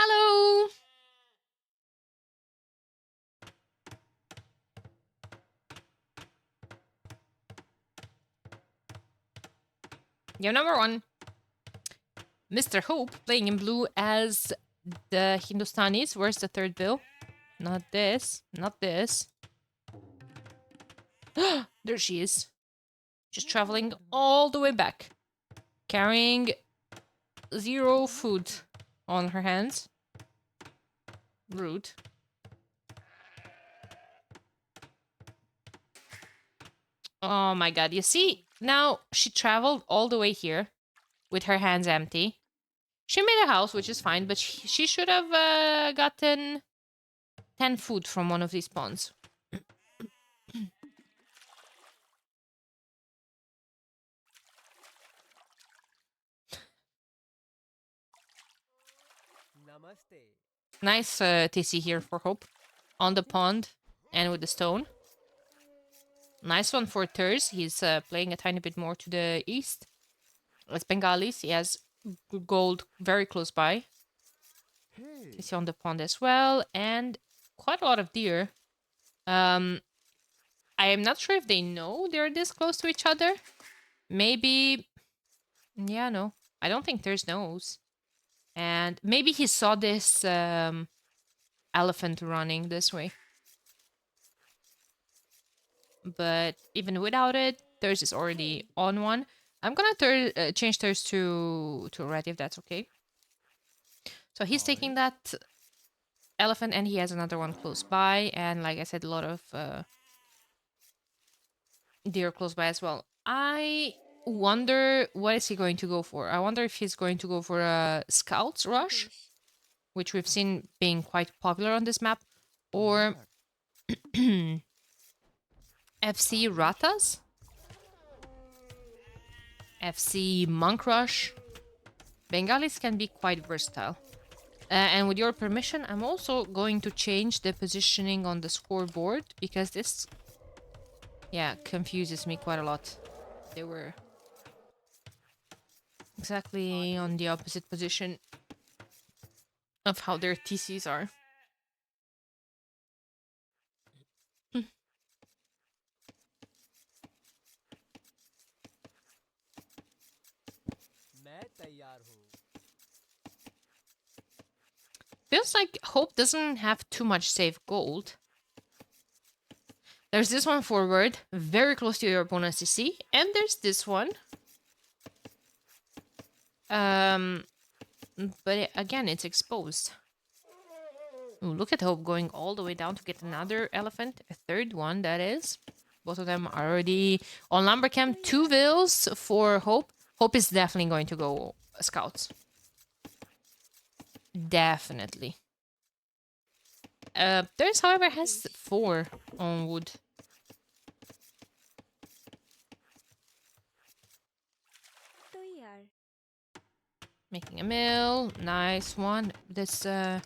Hello! You're number one. Mr. Hope playing in blue as the Hindustanis. Where's the third bill? Not this. Not this. There she is. Just traveling all the way back. Carrying 0 food on her hands. Rude. Oh my god. You see, now she traveled all the way here with her hands empty. She made a house, which is fine, but she should have gotten 10 food from one of these ponds. Nice TC here for Hope. On the pond and with the stone. Nice one for Terz. He's playing a tiny bit more to the east. It's Bengalis. He has gold very close by. TC on the pond as well. And quite a lot of deer. I am not sure if they know they're this close to each other. Maybe... Yeah, no. I don't think Terz knows. And maybe he saw this elephant running this way. But even without it, Terz is already on one. I'm gonna change Terz to red if that's okay. So he's taking that elephant and he has another one close by. And like I said, a lot of deer close by as well. I wonder what is he going to go for. I wonder if he's going to go for a Scouts Rush, which we've seen being quite popular on this map, or FC Ratas, FC Monk Rush. Bengalis can be quite versatile. And with your permission, I'm also going to change the positioning on the scoreboard because this, yeah, confuses me quite a lot. They were exactly on the opposite position of how their TCs are. Feels like Hope doesn't have too much safe gold. There's this one forward, very close to your opponent's CC, and there's this one. But again, it's exposed. Ooh, look at Hope going all the way down to get another elephant, a third one, that is. Both of them are already on Lumbercamp. 2 vills for Hope. Hope is definitely going to go Scouts. Definitely. There's, however, has 4 on wood. Making a mill. Nice one. This, I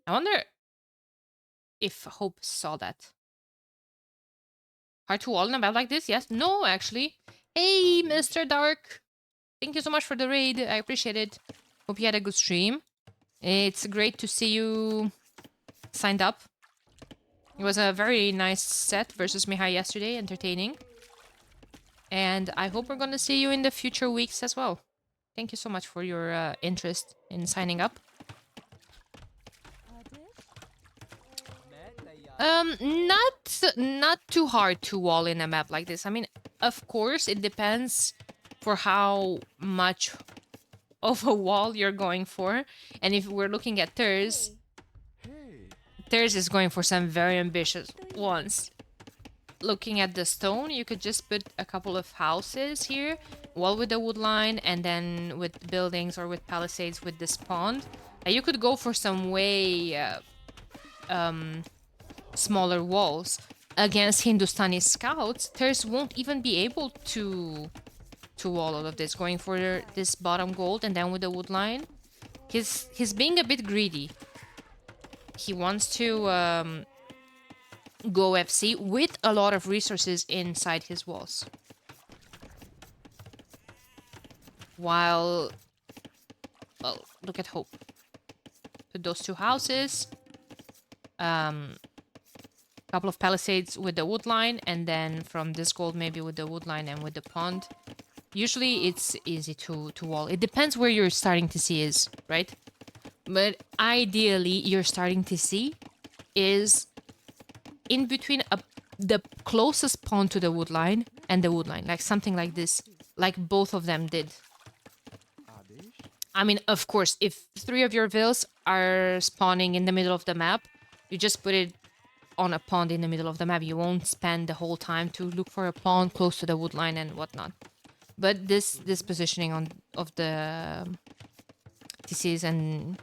wonder if Hope saw that. Hard to wall in a map like this? Yes? No, actually. Hey, Mr. Dark. Thank you so much for the raid. I appreciate it. Hope you had a good stream. It's great to see you signed up. It was a very nice set versus Mihai yesterday. Entertaining. And I hope we're going to see you in the future weeks as well. Thank you so much for your interest in signing up. Not too hard to wall in a map like this. I mean, of course, it depends for how much of a wall you're going for. And if we're looking at Terz, Terz is going for some very ambitious ones. Looking at the stone, you could just put a couple of houses here, wall with the wood line, and then with buildings or with palisades with this pond. You could go for some way smaller walls. Against Hindustani scouts, Terz won't even be able to wall all of this, going for this bottom gold and then with the wood line. He's being a bit greedy. He wants to go FC with a lot of resources inside his walls. While Well, look at Hope. Put those 2 houses. Couple of palisades with the wood line, and then from this gold maybe with the wood line and with the pond. Usually it's easy to wall. It depends where your starting to see is, right? But ideally your starting to see is in between the closest pond to the wood line and the wood line, like something like this, like both of them did. I mean, of course, if 3 of your villas are spawning in the middle of the map, you just put it on a pond in the middle of the map. You won't spend the whole time to look for a pond close to the wood line and whatnot. But this positioning of the TCs and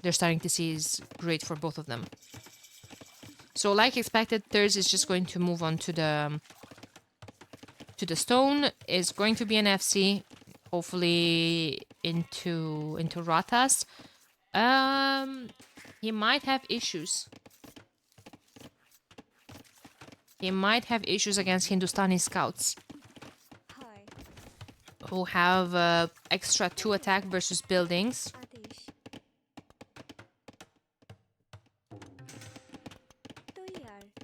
they're starting to see is great for both of them. So like expected, Terz is just going to move on to the stone. Is going to be an FC, hopefully into Ratas. He might have issues. He might have issues against Hindustani scouts. Who have extra 2 attack versus buildings.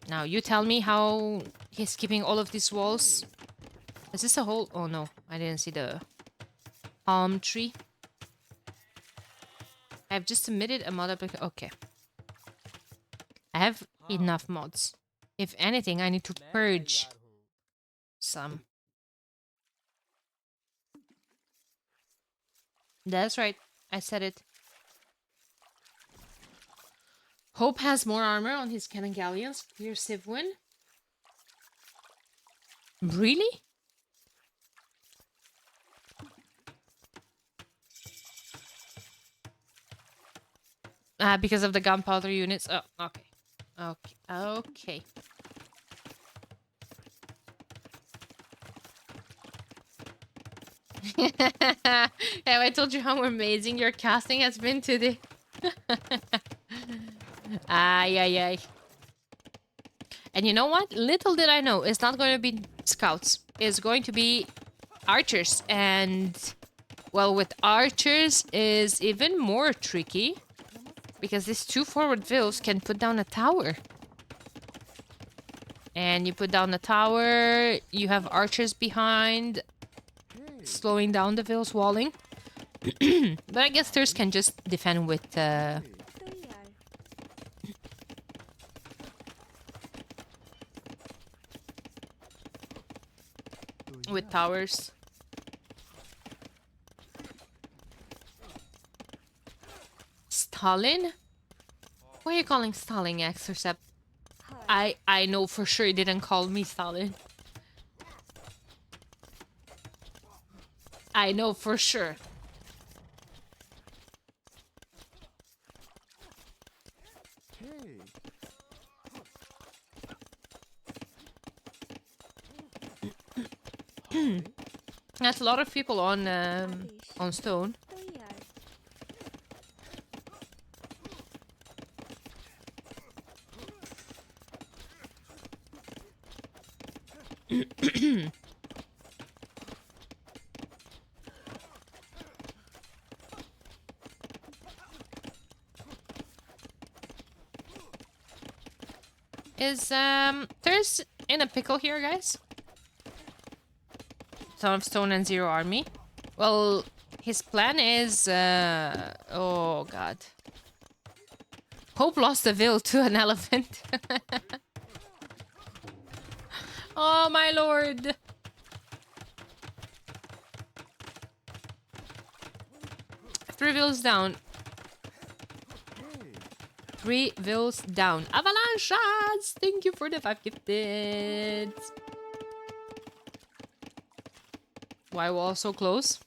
Now you tell me how he's keeping all of these walls. Is this a whole... Oh no, I didn't see the palm tree. I've just submitted a mod application. Okay. I have enough mods. If anything, I need to purge some. That's right. I said it. Hope has more armor on his cannon galleons. Clear Civ win. Really? Because of the gunpowder units. Oh, okay. Okay. Have I told you how amazing your casting has been today? Ay. And you know what? Little did I know, it's not going to be scouts. It's going to be archers. And, well, with archers is even more tricky. Because these 2 forward vills can put down a tower. And you put down the tower, you have archers behind, slowing down the vills walling. But I guess Terz can just defend with towers. Stalin? Why are you calling Stalin Exorcept? I know for sure he didn't call me Stalin. I know for sure. That's a lot of people on stone. Is Terz in a pickle here, guys? Ton of stone and 0 army. Well, his plan is oh god. Hope lost a will to an elephant. Oh my lord. Three vills down. 3 vills down. Avalanches! Thank you for the 5 gifted. Why wall so close?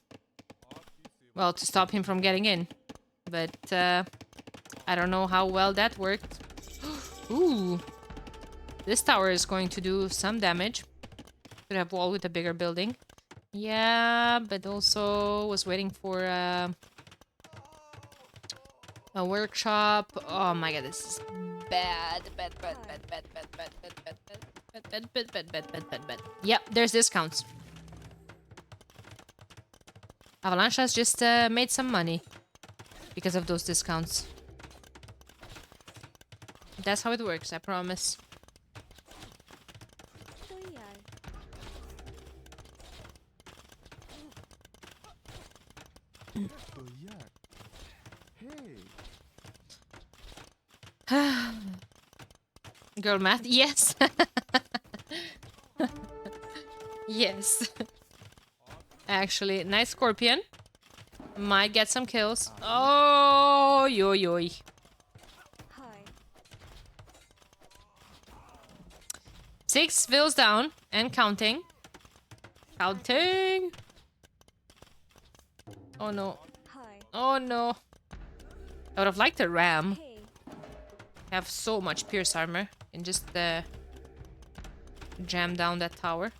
Well, to stop him from getting in. But I don't know how well that worked. Ooh. This tower is going to do some damage. Could have wall with a bigger building. Yeah, but also was waiting for a workshop. Oh my god, this is bad. Bad. Yep, there's discounts. Avalanche has just made some money because of those discounts. That's how it works, I promise. Girl math, yes. Yes. Actually, nice scorpion. Might get some kills. Oh, yo yo. 6 vills down and counting. Counting. Oh no. Oh no. I would have liked a ram. Have so much pierce armor and just jam down that tower.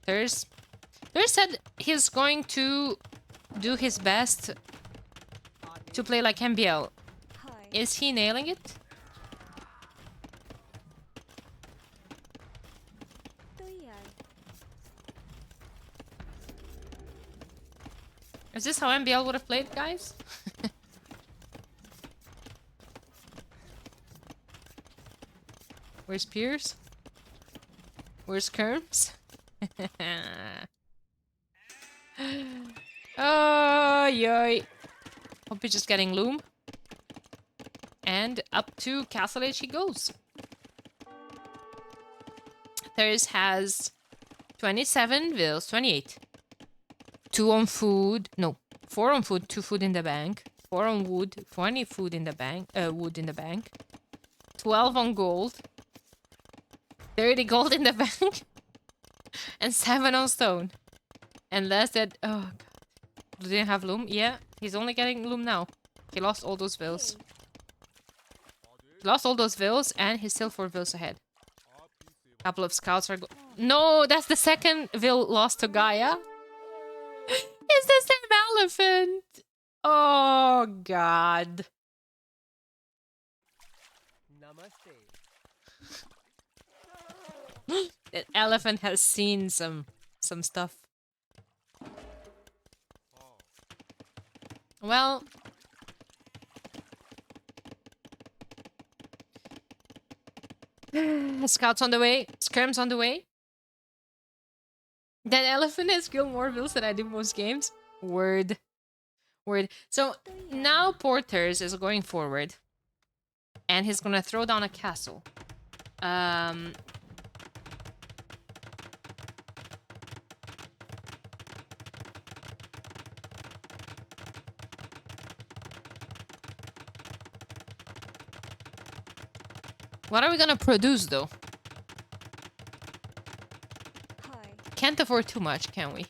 Terz said he's going to do his best to play like MBL. Is he nailing it? Is this how MBL would have played, guys? Where's Pierce? Where's Kerms? Oh, yoy. Hope he's just getting loom. And up to Castle Age he goes. Terz has 27 vills, 28. 2 on food, no, 4 on food, 2 food in the bank. 4 on wood, 20 food in the bank, wood in the bank. 12 on gold. 30 gold in the bank. And 7 on stone. And less that, oh god. Didn't have loom? Yeah, he's only getting loom now. He lost all those vills. He lost all those vills and he's still 4 vills ahead. Couple of scouts are no, that's the second vill lost to Gaia. It's the same elephant. Oh god. That elephant has seen some stuff. Well, scouts on the way, skirms on the way. That elephant has killed more vills than I do most games. Word. Word. So now poor Terz is going forward. And he's gonna throw down a castle. What are we gonna produce though? Can't afford too much, can we?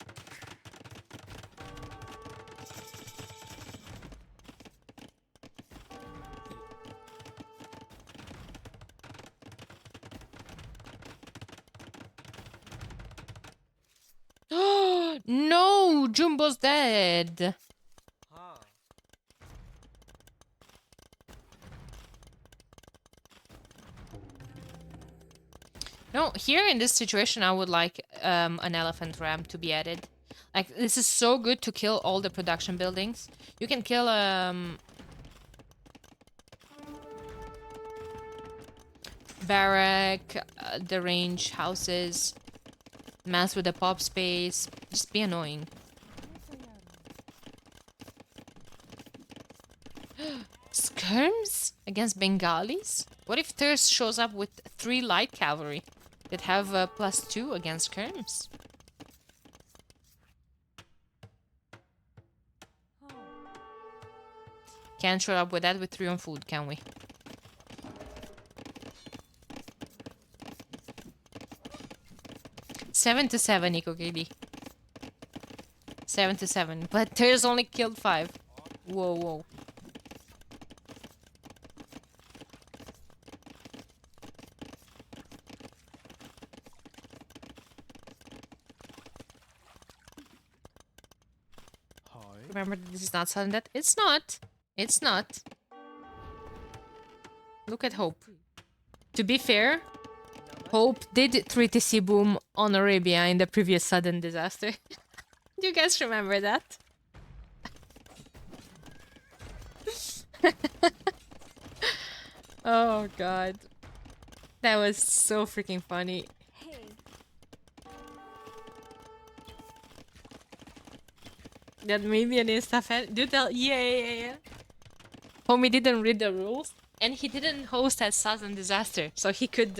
No! Jumbo's dead! No, here in this situation, I would like an elephant ram to be added. Like, this is so good to kill all the production buildings. You can kill barrack, the range houses, mess with the pop space. Just be annoying. Skirms against Bengalis? What if Terz shows up with 3 light cavalry that have +2 against skirms? Can't show up with that with 3 on food, can we? Seven to 7, Nico KD. 7 to 7, but Terz only killed 5. Whoa, whoa. Remember, this is not sudden death. It's not. It's not. Look at Hope. To be fair, Hope did 3TC boom on Arabia in the previous sudden disaster. Do you guys remember that? Oh god. That was so freaking funny. That made me an Insta fan. Do tell, yeah. Homie didn't read the rules, and he didn't host at Sudden Disaster, so he could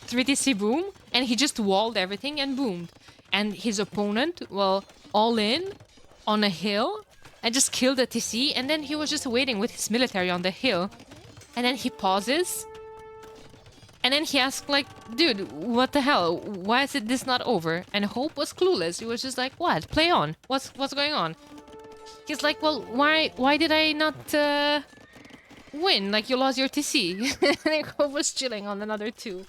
3DC boom, and he just walled everything and boomed. And his opponent, well, all in on a hill, and just killed the TC, and then he was just waiting with his military on the hill, and then he pauses. And then he asked, like, dude, what the hell? Why is this not over? And Hope was clueless. He was just like, what? Play on. What's going on? He's like, well, why did I not win? Like, you lost your TC. And Hope was chilling on another 2.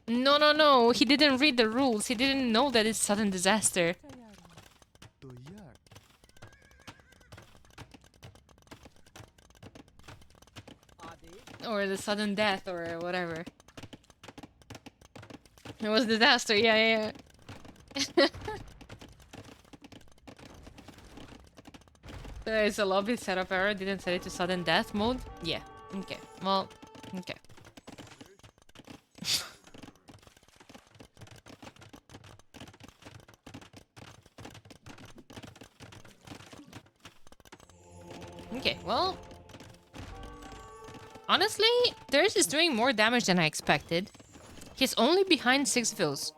No. He didn't read the rules. He didn't know that it's sudden disaster. Or the sudden death or whatever. It was disaster, yeah. It's a lobby setup error. Didn't set it to sudden death mode? Yeah. Okay. Well, okay. Okay, well... Honestly, Terz is doing more damage than I expected. He's only behind 6 vills,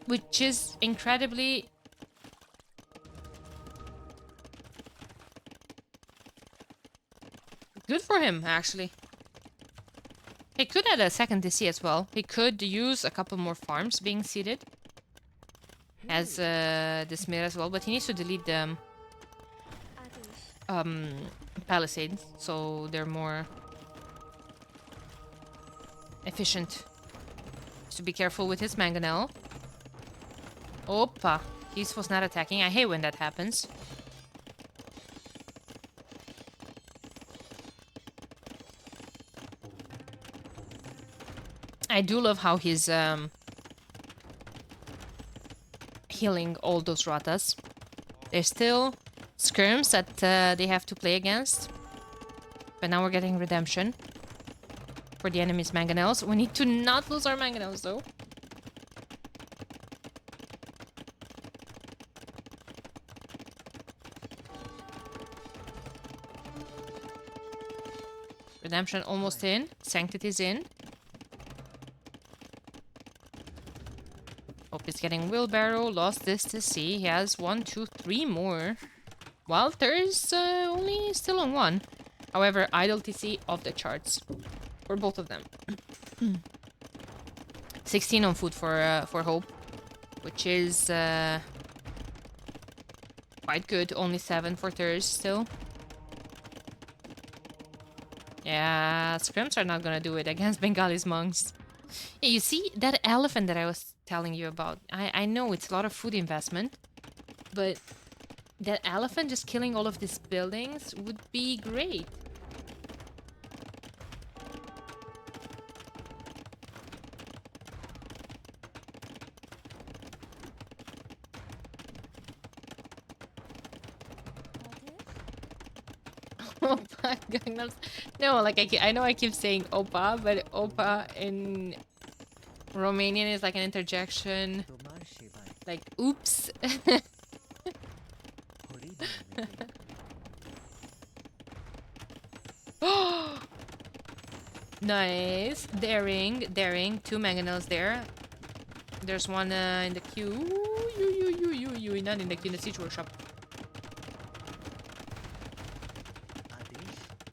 which is incredibly... good for him, actually. He could add a second DC as well. He could use a couple more farms being seeded as this mid as well, but he needs to delete the palisades, so they're more efficient. So be careful with his mangonel. Opa, he's was not attacking. I hate when that happens. I do love how he's healing all those ratas. There's still skirms that they have to play against. But now we're getting redemption for the enemy's mangonels. We need to not lose our mangonels though. Redemption almost in. Sanctity's in. Hope is getting wheelbarrow. Lost this to see. He has 1, 2, 3 more. While Terz only still on 1. However, idle TC off the charts for both of them. 16 on food for Hope, which is quite good. Only 7 for Terz still. Yeah, scrims are not gonna do it against Bengalis monks. Yeah, you see that elephant that I was telling you about? I know it's a lot of food investment, but that elephant just killing all of these buildings would be great. Opa, Gangnam. No, like I know I keep saying Opa, but Opa in Romanian is like an interjection. Like, oops. Nice. Daring. 2 mangonels there. There's one in the queue. You. Not in the queue, in the siege workshop.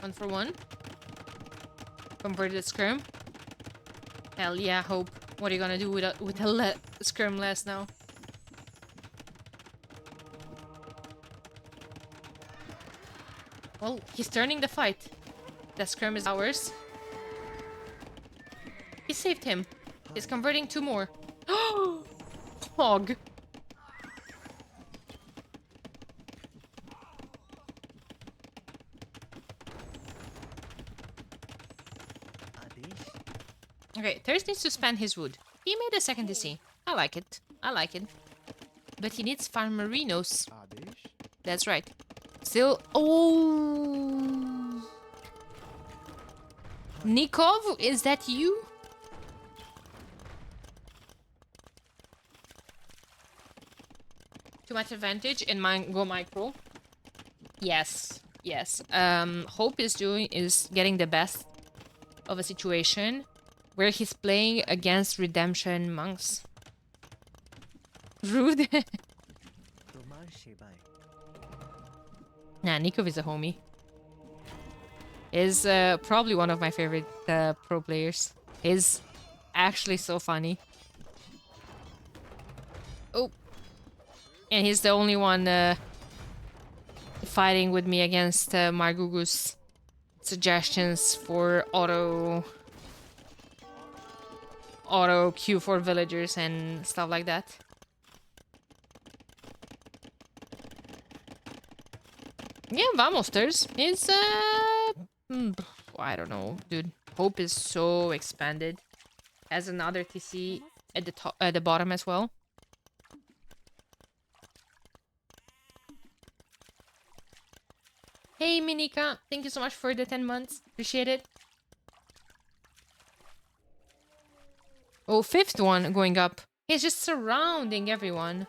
1 for 1. Converted skirm. Hell yeah, Hope. What are you gonna do with a skirm less now? Well, he's turning the fight. The skirm is ours. He saved him. He's converting 2 more. Hog. Okay, Terz needs to spend his wood. He made a second DC. I like it. I like it. But he needs farmerinos. That's right. Still... Oh! Nikov, is that you? Too much advantage in go micro. Yes, yes. Hope is getting the best of a situation where he's playing against redemption monks. Rude. Nah, Nikov is a homie. Is probably one of my favorite pro players. Is actually so funny. Oh. And he's the only one fighting with me against Margugu's suggestions for auto queue for villagers and stuff like that. Yeah, vamos, Terz. Is I don't know, dude. Hope is so expanded. Has another TC at the top, at the bottom as well. Hey, Minika. Thank you so much for the 10 months. Appreciate it. Oh, fifth one going up. He's just surrounding everyone.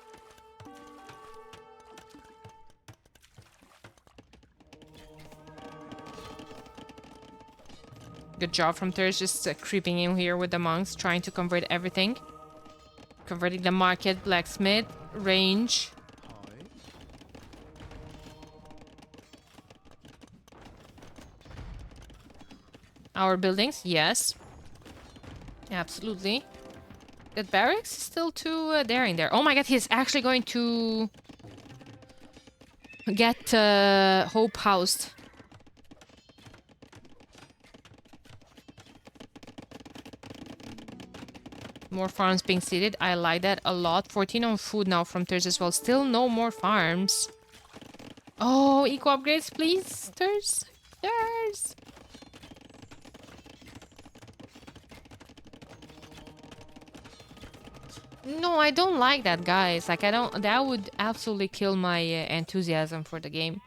Good job from Terz, just creeping in here with the monks, trying to convert everything. Converting the market, blacksmith, range. Our buildings, yes. Absolutely. That barracks is still too daring there. Oh my god, he's actually going to get Hope housed. More farms being seeded. I like that a lot. 14 on food now from Terz as well. Still no more farms. Oh, eco upgrades, please. Terz. Terz. No, I don't like that, guys. Like, I don't... That would absolutely kill my enthusiasm for the game.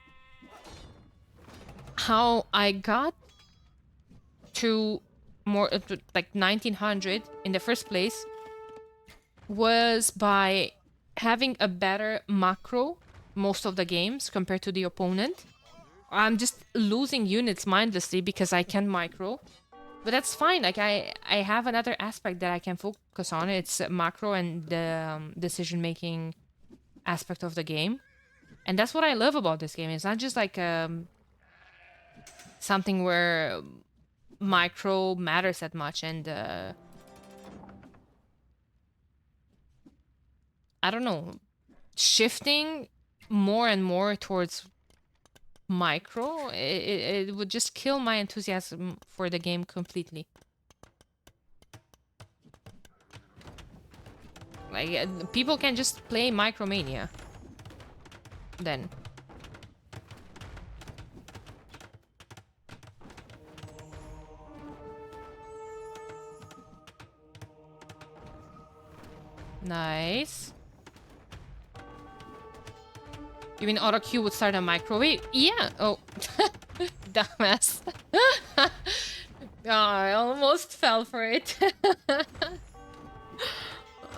How I got to more... like, 1900 in the first place was by having a better macro most of the games compared to the opponent. I'm just losing units mindlessly because I can't micro. But that's fine. Like, I have another aspect that I can focus on. It's macro and the decision-making aspect of the game. And that's what I love about this game. It's not just like something where micro matters that much. And I don't know, shifting more and more towards micro, it would just kill my enthusiasm for the game completely. Like, people can just play Micromania then. Nice. You mean auto queue would start a microwave? Yeah. Oh, dumbass. Oh, I almost fell for it.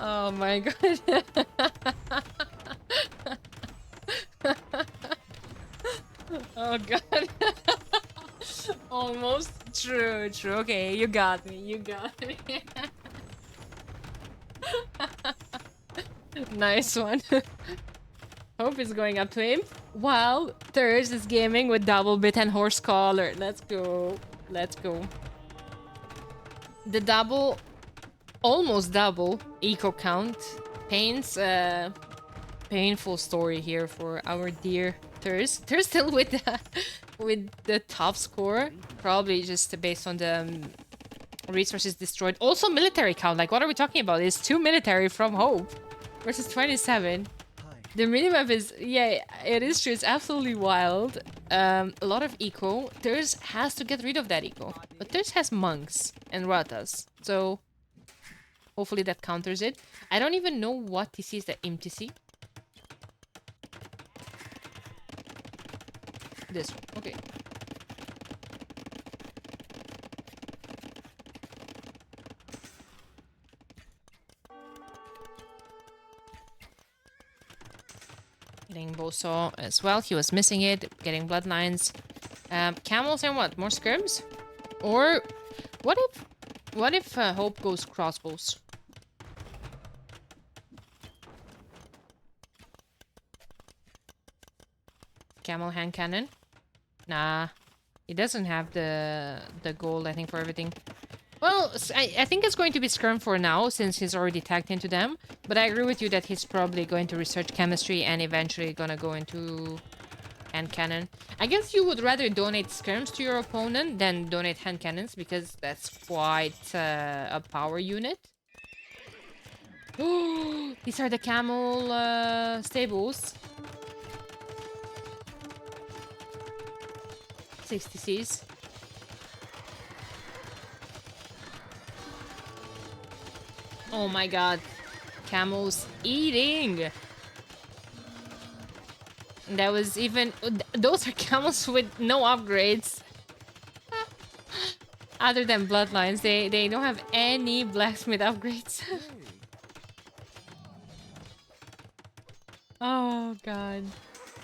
Oh my god. Oh god. Almost true. Okay, you got me. You got me. Nice one. Hope is going up to him. While Terz is gaming with double bit and horse collar. Let's go. Let's go. The double, almost double eco count paints a painful story here for our dear Terz. Terz still with the top score, probably just based on the resources destroyed. Also military count. Like, what are we talking about? It's 2 military from Hope versus 27. The minimap is, yeah, it is true. It's absolutely wild. A lot of eco. Terz has to get rid of that eco. But Terz has monks and ratas. So hopefully that counters it. I don't even know what TC is the MTC. This one. Okay. Getting Boso as well. He was missing it. Getting bloodlines. Camels and what? More scrims? Or what if Hope goes crossbows? Camel hand cannon? Nah. He doesn't have the gold, I think, for everything. Well, I think it's going to be Scrum for now, since he's already tagged into them. But I agree with you that he's probably going to research chemistry and eventually gonna go into hand cannon. I guess you would rather donate skirms to your opponent than donate hand cannons, because that's quite a power unit. Oh, these are the camel stables. 60 Cs. Oh my god. Camels eating. That was even... Those are camels with no upgrades. Other than bloodlines. They don't have any blacksmith upgrades. Oh god.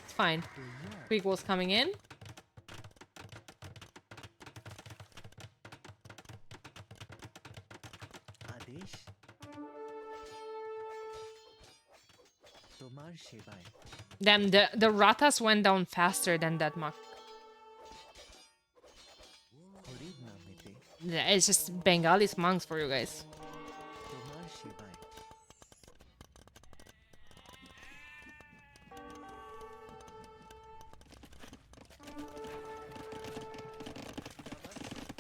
It's fine. Prequels coming in. Damn, the Ratas went down faster than that much. Yeah, it's just Bengalis monks for you guys.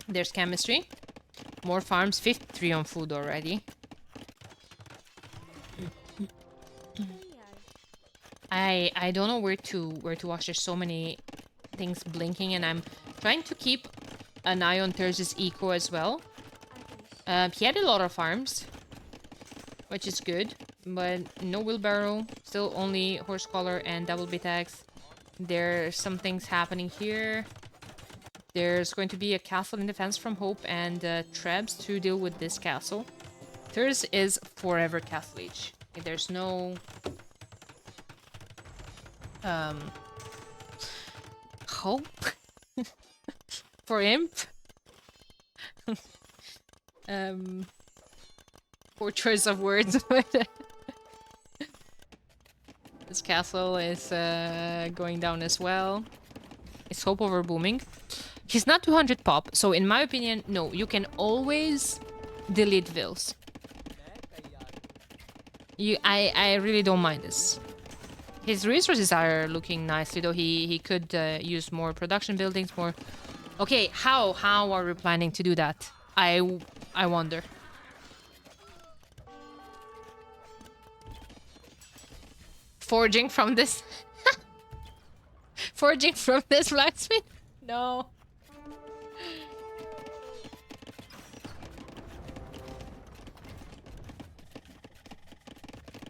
There's chemistry. More farms, 53 on food already. I don't know where to watch. There's so many things blinking, and I'm trying to keep an eye on Terz's eco as well. He had a lot of farms, which is good, but no wheelbarrow. Still only horse collar and double bit axe. There's some things happening here. There's going to be a castle in defense from Hope and Trebs to deal with this castle. Terz is forever castle age. There's no hope for imp. Poor choice of words. This castle is going down as well. Is Hope over booming? He's not 200 pop, so in my opinion, no. You can always delete vills. I really don't mind this. His resources are looking nicely, though. He could use more production buildings, more... Okay, how are we planning to do that? I wonder. Forging from this... Forging from this blacksmith? No.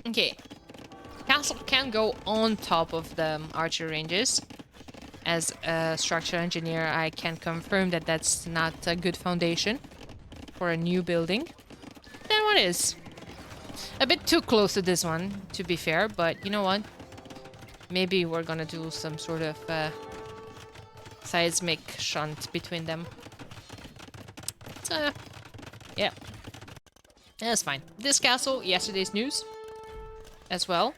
Okay. Castle can go on top of the archer ranges. As a structural engineer, I can confirm that that's not a good foundation for a new building. Then what is? A bit too close to this one, to be fair, but you know what? Maybe we're gonna do some sort of seismic shunt between them. So, yeah. That's fine. This castle, yesterday's news as well.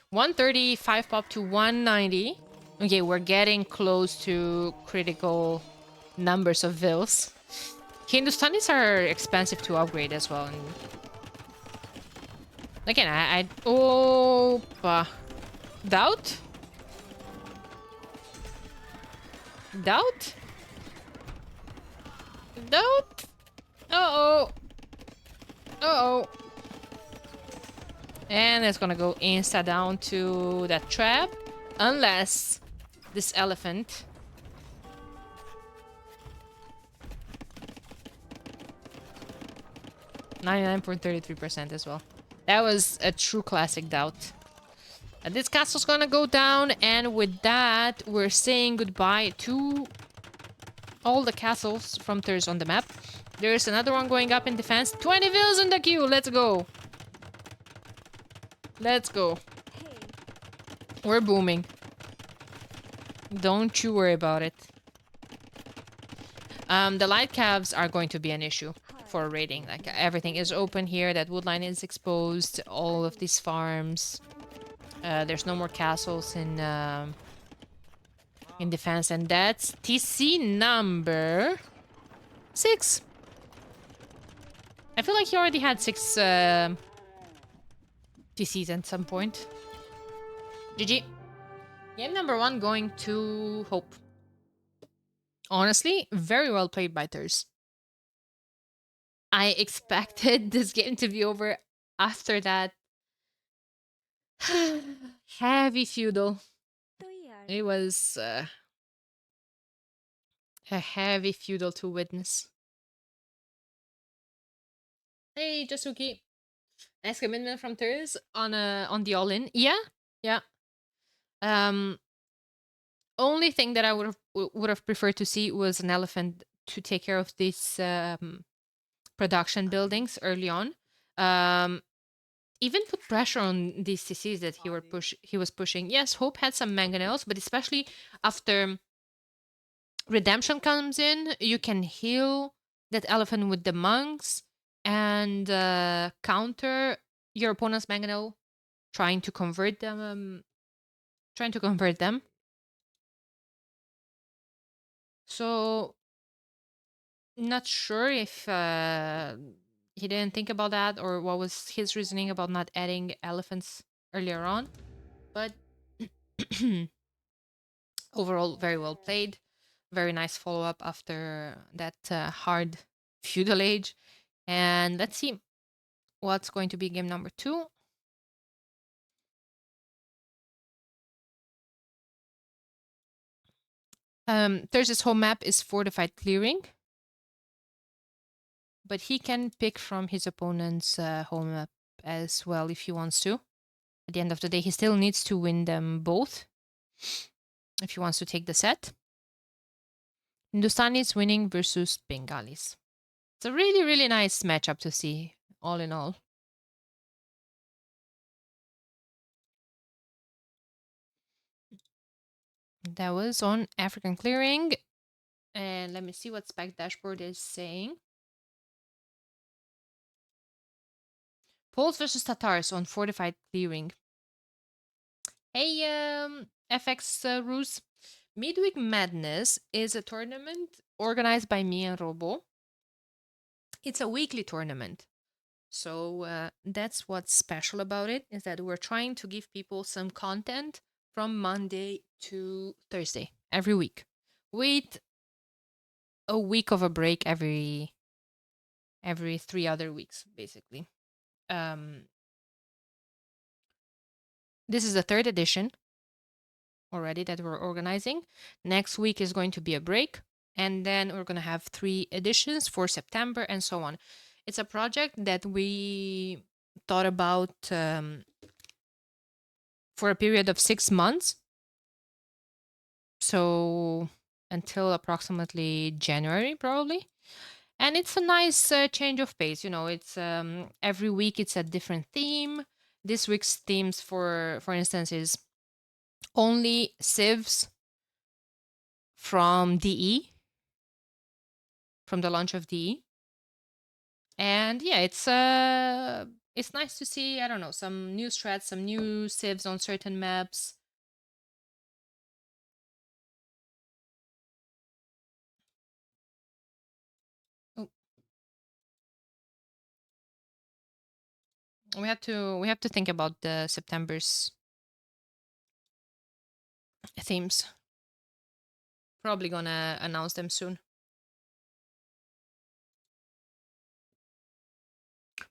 135 pop to 190. Okay, we're getting close to critical numbers of vills. Hindustanis are expensive to upgrade as well. And again, I doubt? Doubt? Doubt? Uh-oh. Uh-oh. And it's gonna go insta down to that trap. Unless this elephant... 99.33% as well. That was a true classic doubt. This castle's gonna go down, and with that, we're saying goodbye to all the castles from Terz on the map. There's another one going up in defense. 20 vills in the queue. Let's go. Let's go. We're booming. Don't you worry about it. The light cabs are going to be an issue for raiding. Like, everything is open here. That wood line is exposed. All of these farms. There's no more castles in defense, and that's TC number 6. I feel like he already had 6 TCs at some point. GG. Game number 1 going to Hope. Honestly, very well played by Terz. I expected this game to be over after that heavy feudal. It was a heavy feudal to witness. Hey, Jasuki. Nice commitment from Terz on the all-in. Yeah, yeah. Only thing that I would have preferred to see was an elephant to take care of these production buildings early on. Even put pressure on these CCs that he was pushing. Yes, Hope had some mangonels, but especially after Redemption comes in, you can heal that elephant with the monks and counter your opponent's mangonel, trying to convert them. So, not sure if he didn't think about that or what was his reasoning about not adding elephants earlier on. But overall, very well played. Very nice follow-up after that hard feudal age. And let's see what's going to be game number 2. Thursday's home map is fortified clearing, but he can pick from his opponent's home map as well if he wants to. At the end of the day, he still needs to win them both if he wants to take the set. Hindustanis winning versus Bengalis. It's a really, really nice matchup to see, all in all. That was on African clearing. And let me see what Spec Dashboard is saying. Poles versus Tatars on fortified clearing. Hey, FX Ruse. Midweek Madness is a tournament organized by me and Robo. It's a weekly tournament. So that's what's special about it, is that we're trying to give people some content from Monday to Thursday every week, with a week of a break every 3 other weeks, basically. This is the 3rd edition already that we're organizing. Next week is going to be a break, and then we're going to have 3 editions for September and so on. It's a project that we thought about for a period of 6 months. So until approximately January, probably. And it's a nice change of pace. You know, it's every week it's a different theme. This week's themes, for instance, is only civs from DE, from the launch of DE. And yeah, it's nice to see, I don't know, some new strats, some new civs on certain maps. Oh. We have to think about the September's themes. Probably gonna announce them soon.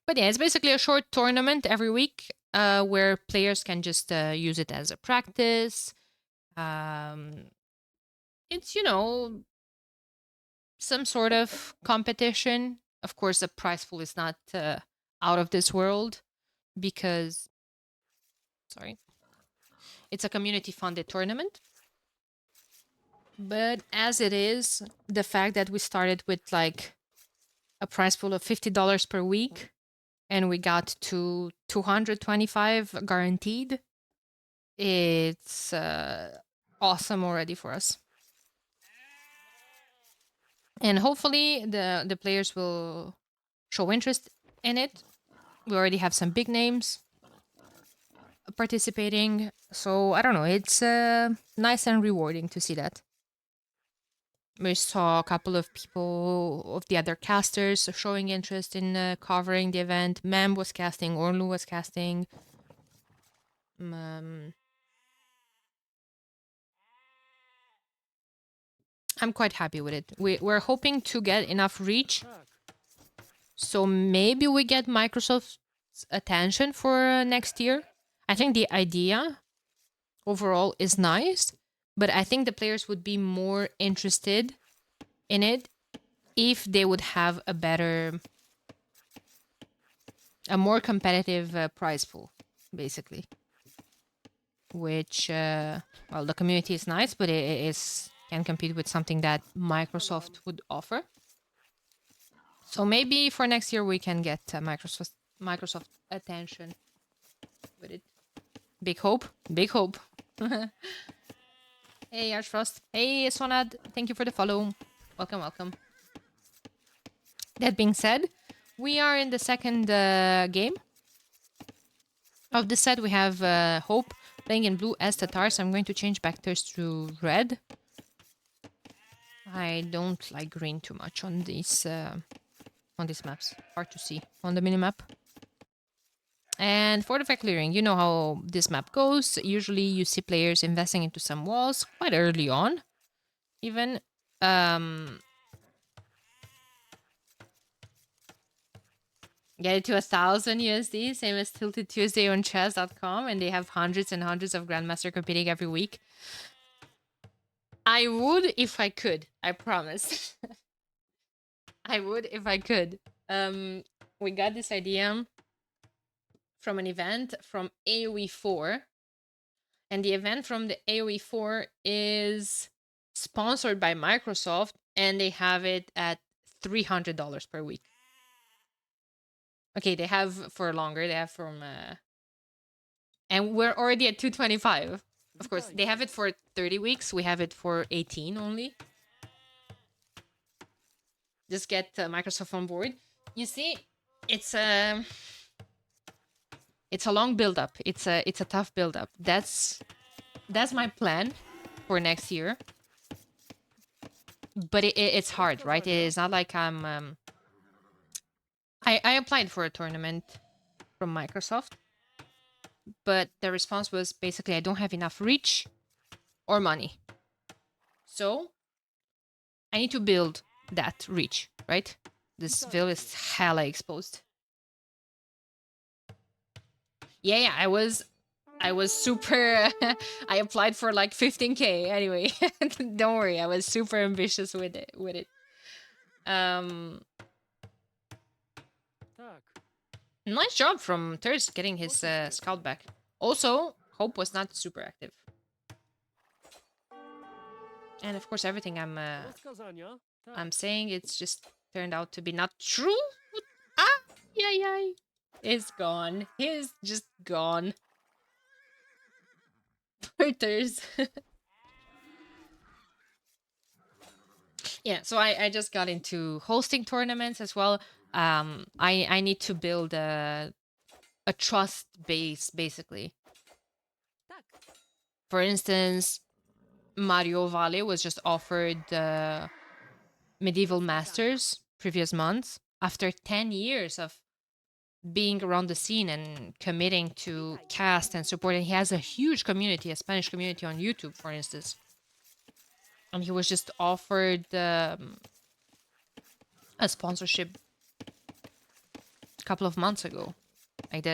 But yeah, it's basically a short tournament every week where players can just use it as a practice. It's, you know, some sort of competition. Of course, the prize pool is not out of this world because, sorry, it's a community-funded tournament. But as it is, the fact that we started with like a prize pool of $50 per week and we got to 225 guaranteed, it's awesome already for us. And hopefully the players will show interest in it. We already have some big names participating, so I don't know, it's nice and rewarding to see that. We saw a couple of people of the other casters showing interest in covering the event. Mem was casting, Orlu was casting. I'm quite happy with it. We're hoping to get enough reach, so maybe we get Microsoft's attention for next year. I think the idea overall is nice, but I think the players would be more interested in it if they would have a more competitive prize pool, basically. Which, well, the community is nice, but it can compete with something that Microsoft would offer. So maybe for next year we can get Microsoft attention with it. Big hope, big hope. Hey, Archfrost. Hey, Sonad. Thank you for the follow. Welcome, welcome. That being said, we are in the second game of this set. We have Hope playing in blue as the Terz. I'm going to change back Terz to red. I don't like green too much on these maps. Hard to see on the minimap. And fortify clearing, you know how this map goes. Usually you see players investing into some walls quite early on. Even get it to 1,000 USD, same as Tilted Tuesday on chess.com, and they have hundreds and hundreds of Grandmaster competing every week. I would if I could, I promise. I would if I could. We got this idea from an event from AoE4. And the event from the AoE4 is sponsored by Microsoft, and they have it at $300 per week. Okay, they have for longer. They have from... and we're already at 225. Of course, they have it for 30 weeks. We have it for 18 only. Just get Microsoft on board. You see, it's a long build-up. It's a tough build-up. That's my plan for next year. But it's hard, right? It's not like I'm... I applied for a tournament from Microsoft, but the response was basically I don't have enough reach or money. So I need to build that reach, right? This ville is hella exposed. Yeah, I was super... I applied for like 15K anyway. Don't worry, I was super ambitious with it. Nice job from Terz getting his scout back. Also, Hope was not super active. And of course, everything I'm saying, it's just turned out to be not true. Ah, yay. It's gone. He's just gone. Poor Terz. Yeah, so I just got into hosting tournaments as well. I need to build a trust base, basically. For instance, Mario Vale was just offered the Medieval Masters previous month after 10 years of being around the scene and committing to cast and support. And he has a huge community, a Spanish community on YouTube, for instance. And he was just offered a sponsorship a couple of months ago. Like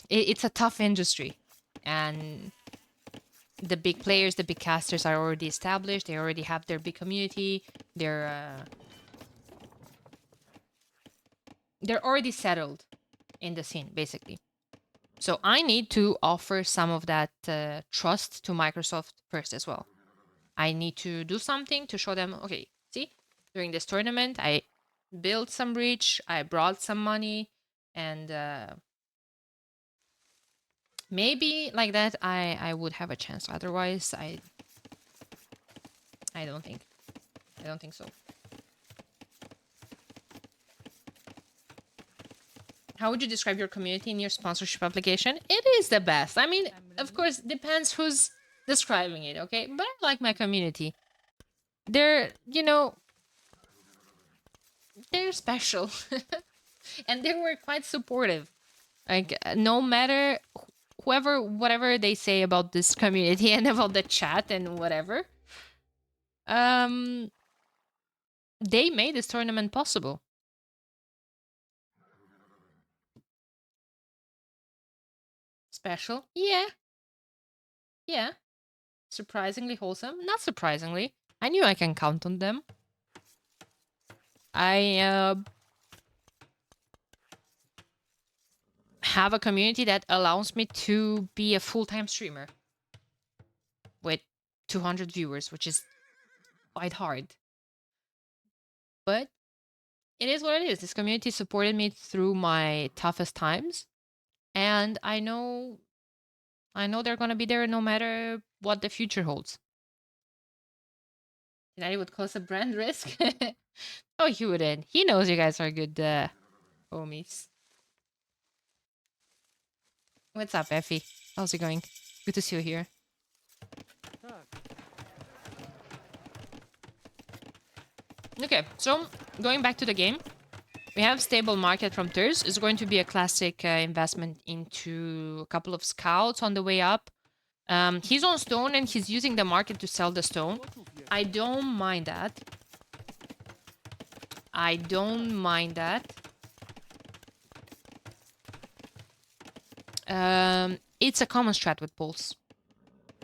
it's a tough industry, and the big players, the big casters are already established. They already have their big community. They're they're already settled in the scene, basically. So I need to offer some of that trust to Microsoft first as well. I need to do something to show them, okay, see, during this tournament, I built some reach, I brought some money, and maybe like that I would have a chance. Otherwise, I don't think. I don't think so. How would you describe your community in your sponsorship application? It is the best. I mean, of course, depends who's describing it, okay? But I like my community. They're, you know, they're special. And they were quite supportive. Like, no matter whatever they say about this community and about the chat and whatever, they made this tournament possible. Special? Yeah. Yeah. Surprisingly wholesome? Not surprisingly. I knew I can count on them. I have a community that allows me to be a full-time streamer with 200 viewers, which is quite hard. But it is what it is. This community supported me through my toughest times, and I know they're gonna be there no matter what the future holds. United would cause a brand risk. Oh, he wouldn't. He knows you guys are good homies. What's up, Effie? How's it going? Good to see you here. Okay, so going back to the game, we have stable market from Terz. It's going to be a classic investment into a couple of scouts on the way up. He's on stone and he's using the market to sell the stone. I don't mind that. I don't mind that. It's a common strat with Pulse.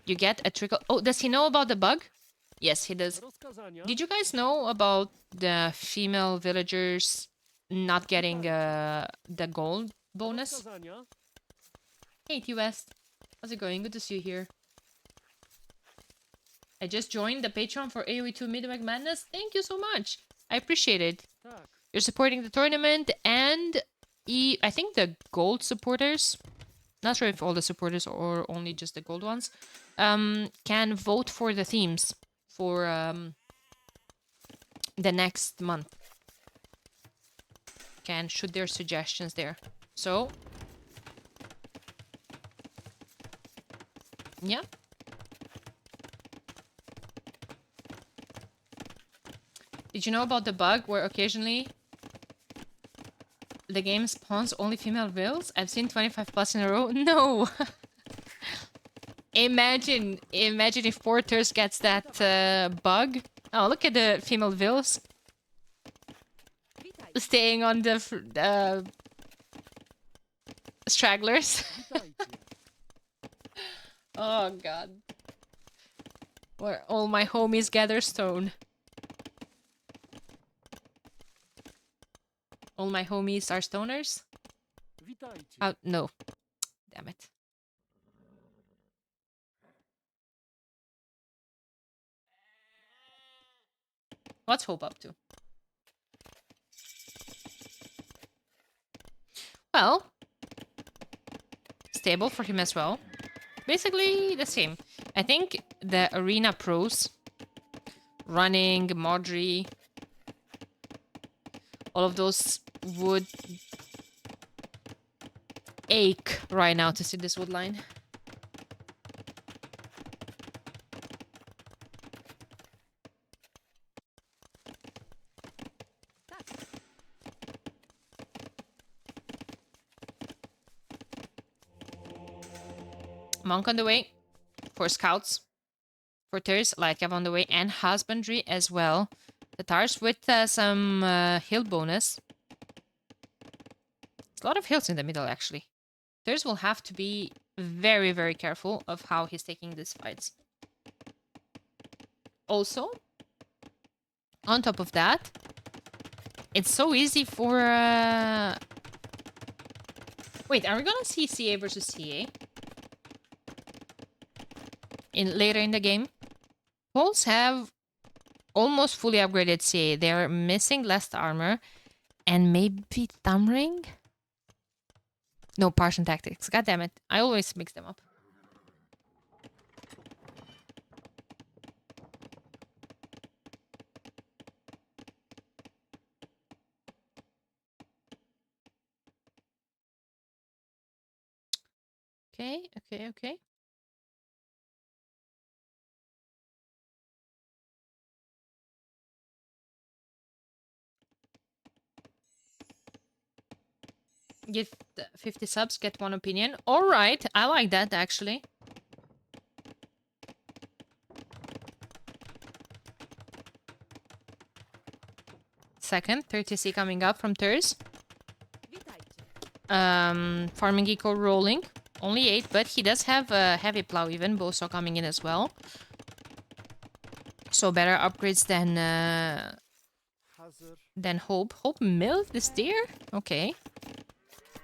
You get a trickle. Oh, does he know about the bug? Yes, he does. Did you guys know about the female villagers not getting the gold bonus? Hey, T West. How's it going? Good to see you here. I just joined the Patreon for AoE2 Midweek Madness. Thank you so much. I appreciate it. You're supporting the tournament and I think the gold supporters, not sure if all the supporters or only just the gold ones, can vote for the themes for the next month. Can shoot their suggestions there. So, yeah. Did you know about the bug where occasionally the game spawns only female vills? I've seen 25 plus in a row. No! Imagine if Porters gets that bug. Oh, look at the female vills. Staying on the stragglers. Oh god. Where all my homies gather stone. All my homies are stoners? Oh, no. Damn it. What's Hope up to? Well, stable for him as well. Basically the same. I think the arena pros, running, Modry, all of those would ache right now to see this wood line. Monk on the way for scouts, for Terz, Lightcap on the way, and husbandry as well. The Tars with some hill bonus. There's a lot of hills in the middle, actually. Terz will have to be very, very careful of how he's taking these fights. Also, on top of that, It's so easy for... Wait, are we gonna see CA versus CA? Later in the game? Poles have almost fully upgraded CA. They're missing less armor. And maybe thumb ring? No, Partisan Tactics. God damn it. I always mix them up. Okay. Give 50 subs, get one opinion. Alright, I like that actually. Second, 30C coming up from Terz. Farming eco rolling. Only 8, but he does have a heavy plow even. Both are coming in as well. So better upgrades than Hope. Hope milled this deer? Okay.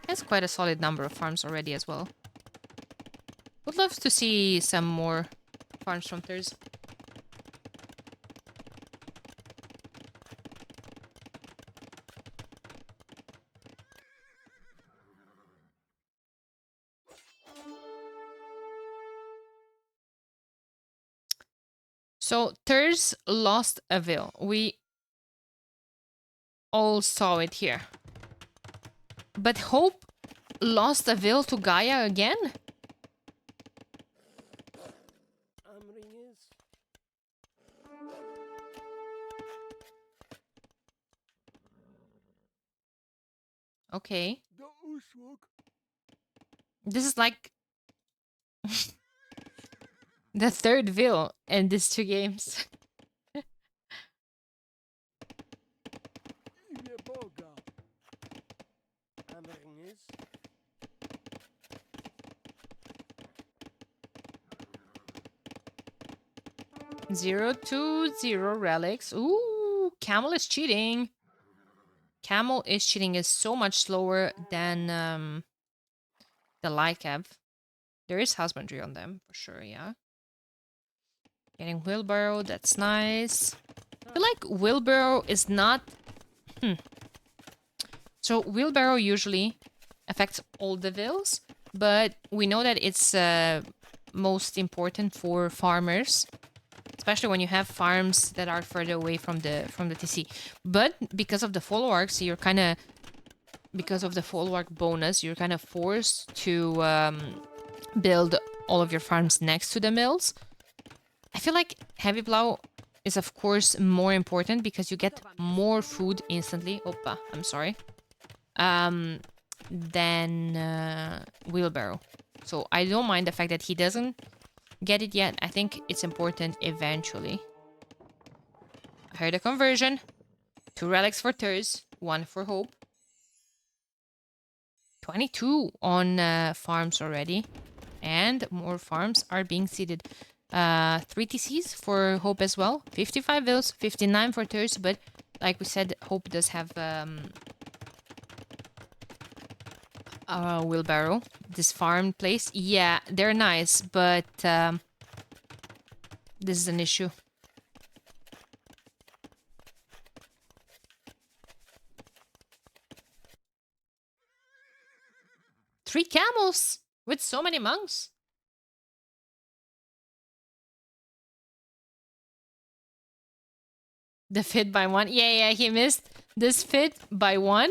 That's quite a solid number of farms already as well. Would love to see some more farms from Terz. So Terz lost a Vil. We all saw it here. But Hope lost a Vil to Gaia again? Okay. This is like the third Vil in these 2 games. Zero to 0 relics. Ooh, Camel is cheating. Camel is cheating. Is so much slower than the Lycav. There is husbandry on them for sure. Yeah. Getting wheelbarrow. That's nice. I feel like wheelbarrow is not. So wheelbarrow usually affects all the Vils, but we know that it's most important for farmers. Especially when you have farms that are further away from the TC. But because of the follow-arcs, you're kind of... Because of the follow-arc bonus, you're kind of forced to build all of your farms next to the mills. I feel like heavy plow is, of course, more important because you get more food instantly. Opa, I'm sorry. Than wheelbarrow. So I don't mind the fact that he doesn't get it yet. I think it's important eventually. I heard a conversion. 2 relics for Terz, 1 for Hope. 22 on farms already. And more farms are being seeded. 3 TCs for Hope as well. 55 Vils, 59 for Terz. But like we said, Hope does have a wheelbarrow. This farm place. Yeah, they're nice, but this is an issue. Three camels with so many monks. The fit by 1. Yeah, he missed this fit by 1.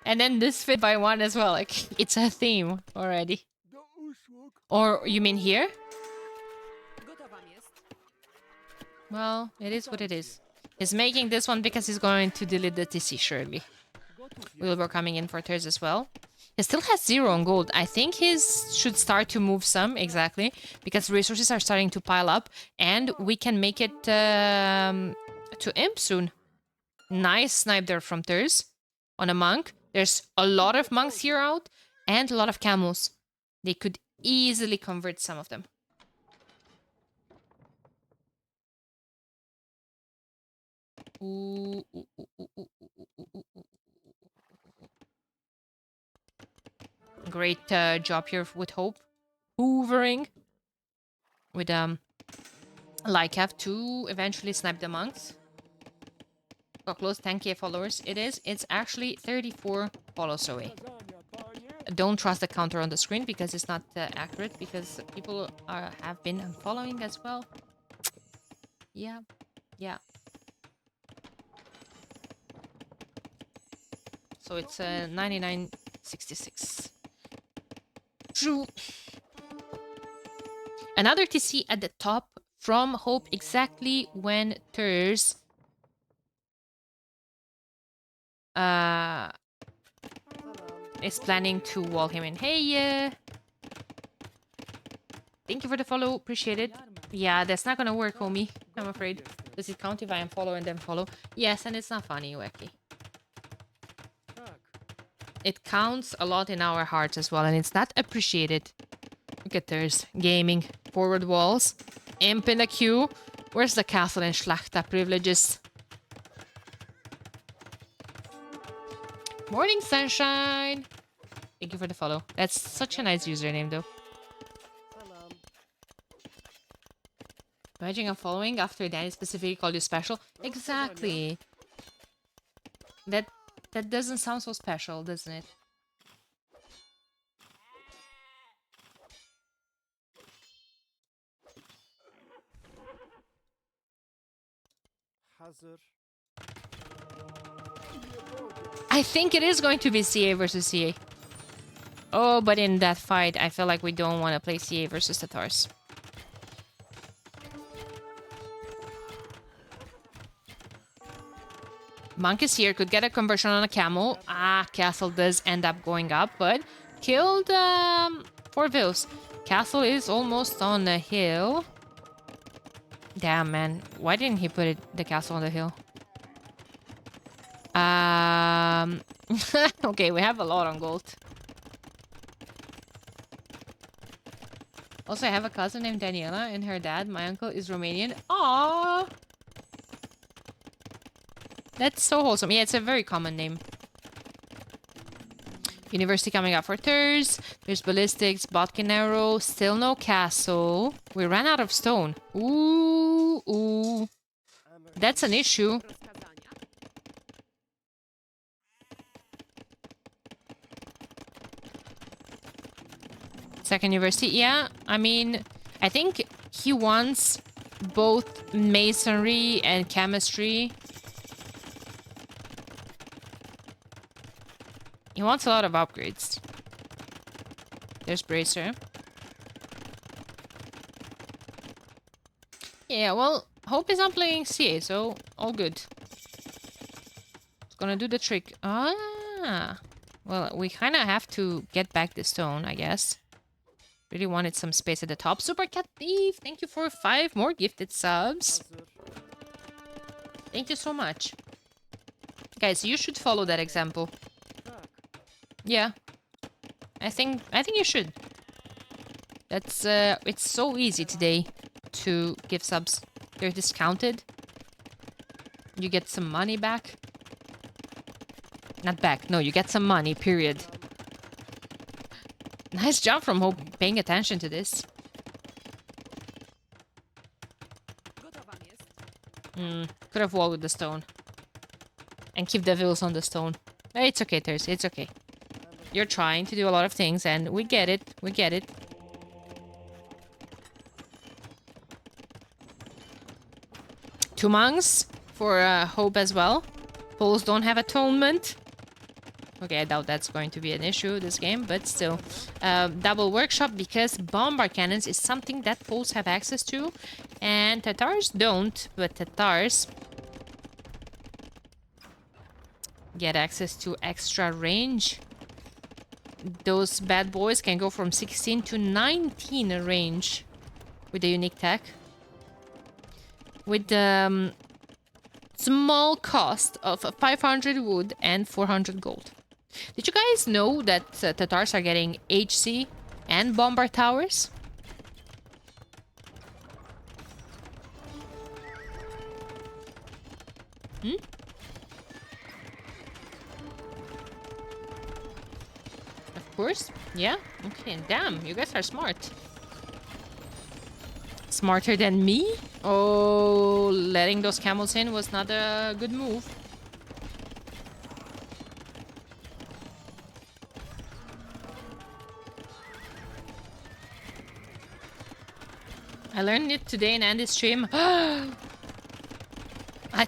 And then this fit by 1 as well. Like, it's a theme already. Or you mean here? Well, it is what it is. He's making this one because he's going to delete the TC, surely. Wilbur coming in for Terz as well. He still has 0 on gold. I think he should start to move some, exactly. Because resources are starting to pile up. And we can make it to Imp soon. Nice snipe there from Terz on a monk. There's a lot of monks here out. And a lot of camels. They could easily convert some of them. Ooh, ooh, ooh, ooh, ooh, ooh, ooh, ooh. Great job here with Hope. Hoovering. With like have to eventually snipe the monks. Got close 10k followers. It's actually 34 follows away. Don't trust the counter on the screen because it's not accurate, because people have been unfollowing as well. Yeah. So it's 99.66. True. Another TC at the top from Hope exactly when Terz is planning to wall him in. Hey, thank you for the follow. Appreciate it. Yeah, that's not gonna work, homie. I'm afraid. Does it count if I unfollow and then follow? Yes, and it's not funny, Wacky. It counts a lot in our hearts as well, and it's not appreciated. Look at Terz. Gaming. Forward walls. Imp in the queue. Where's the castle and Schlachta privileges? Morning, sunshine! Thank you for the follow. That's such a nice username, though. Imagine I'm following after Danny specifically called you special. Exactly. That doesn't sound so special, doesn't it? I think it is going to be CA versus CA. Oh, but in that fight, I feel like we don't want to play CA versus the Terz. Monk is here, could get a conversion on a camel. Ah, Castle does end up going up, but killed 4 Vils. Castle is almost on the hill. Damn, man. Why didn't he put the castle on the hill? Okay, we have a lot on gold. Also, I have a cousin named Daniela, and her dad, my uncle, is Romanian. Aww! That's so wholesome. Yeah, it's a very common name. University coming up for Terz. There's ballistics, Botkin arrow. Still no castle. We ran out of stone. Ooh. That's an issue. Second university, yeah. I mean, I think he wants both masonry and chemistry. He wants a lot of upgrades. There's Bracer. Yeah, well, Hope is not playing CA, so all good. It's gonna do the trick. Ah! Well, we kind of have to get back the stone, I guess. Really wanted some space at the top. Super Cat Thief, thank you for 5 more gifted subs. Thank you so much. Guys, you should follow that example. Yeah. I think you should. That's it's so easy today to give subs. They're discounted. You get some money back. Not back. No, you get some money, period. Nice job from Hope paying attention to this. Could have walled with the stone. And keep the Vils on the stone. It's okay, Terz. It's okay. You're trying to do a lot of things, and we get it. We get it. Two monks for Hope as well. Poles don't have atonement. Okay, I doubt that's going to be an issue this game, but still. Double workshop, because bombard cannons is something that Poles have access to, and Tatars don't, but Tatars get access to extra range. Those bad boys can go from 16 to 19 range with the unique tech. With the small cost of 500 wood and 400 gold. Did you guys know that Tatars are getting HC and bombard towers? Hmm? Of course. Yeah. Okay. Damn, you guys are smart. Smarter than me? Oh, letting those camels in was not a good move. I learned it today in Andy's stream. I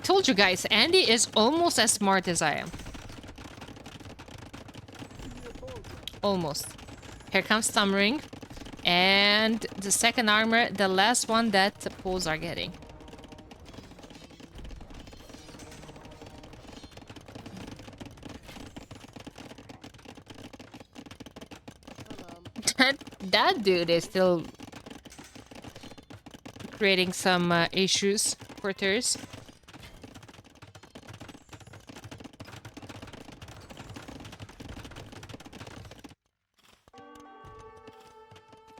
told you guys, Andy is almost as smart as I am. Almost. Here comes Stammering. And the second armor, the last one that the poles are getting. That dude is still creating some issues for Terz.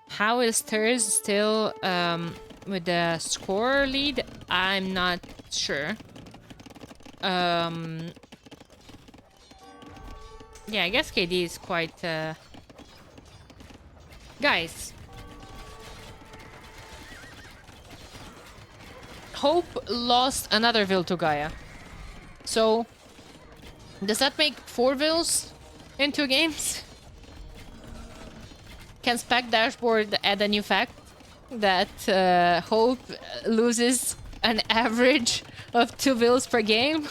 How is Terz still with the score lead? I'm not sure. Yeah, I guess KD is quite... Guys. Hope lost another Vil to Gaia. So, does that make 4 Vils in 2 games? Can Spec Dashboard add a new fact that Hope loses an average of 2 Vils per game?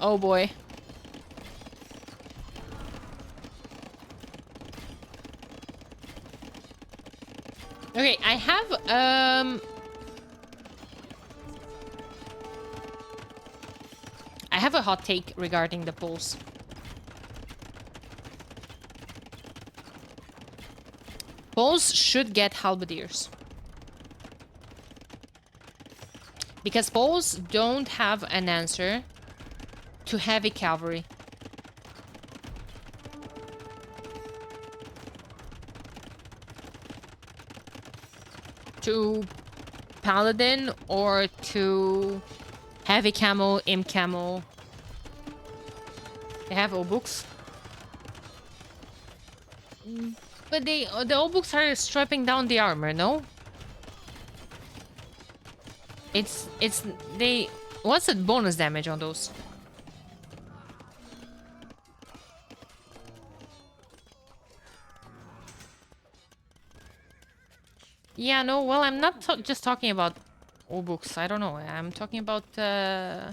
Oh boy. Okay, I have a hot take regarding the polls. Polls should get halberdiers. Because polls don't have an answer to heavy cavalry. To paladin or to heavy camo, imp camo. They have O-books. But the O-books are stripping down the armor, no? What's the bonus damage on those? Yeah, no, well, I'm not just talking about O-books. I don't know. I'm talking about... Yeah,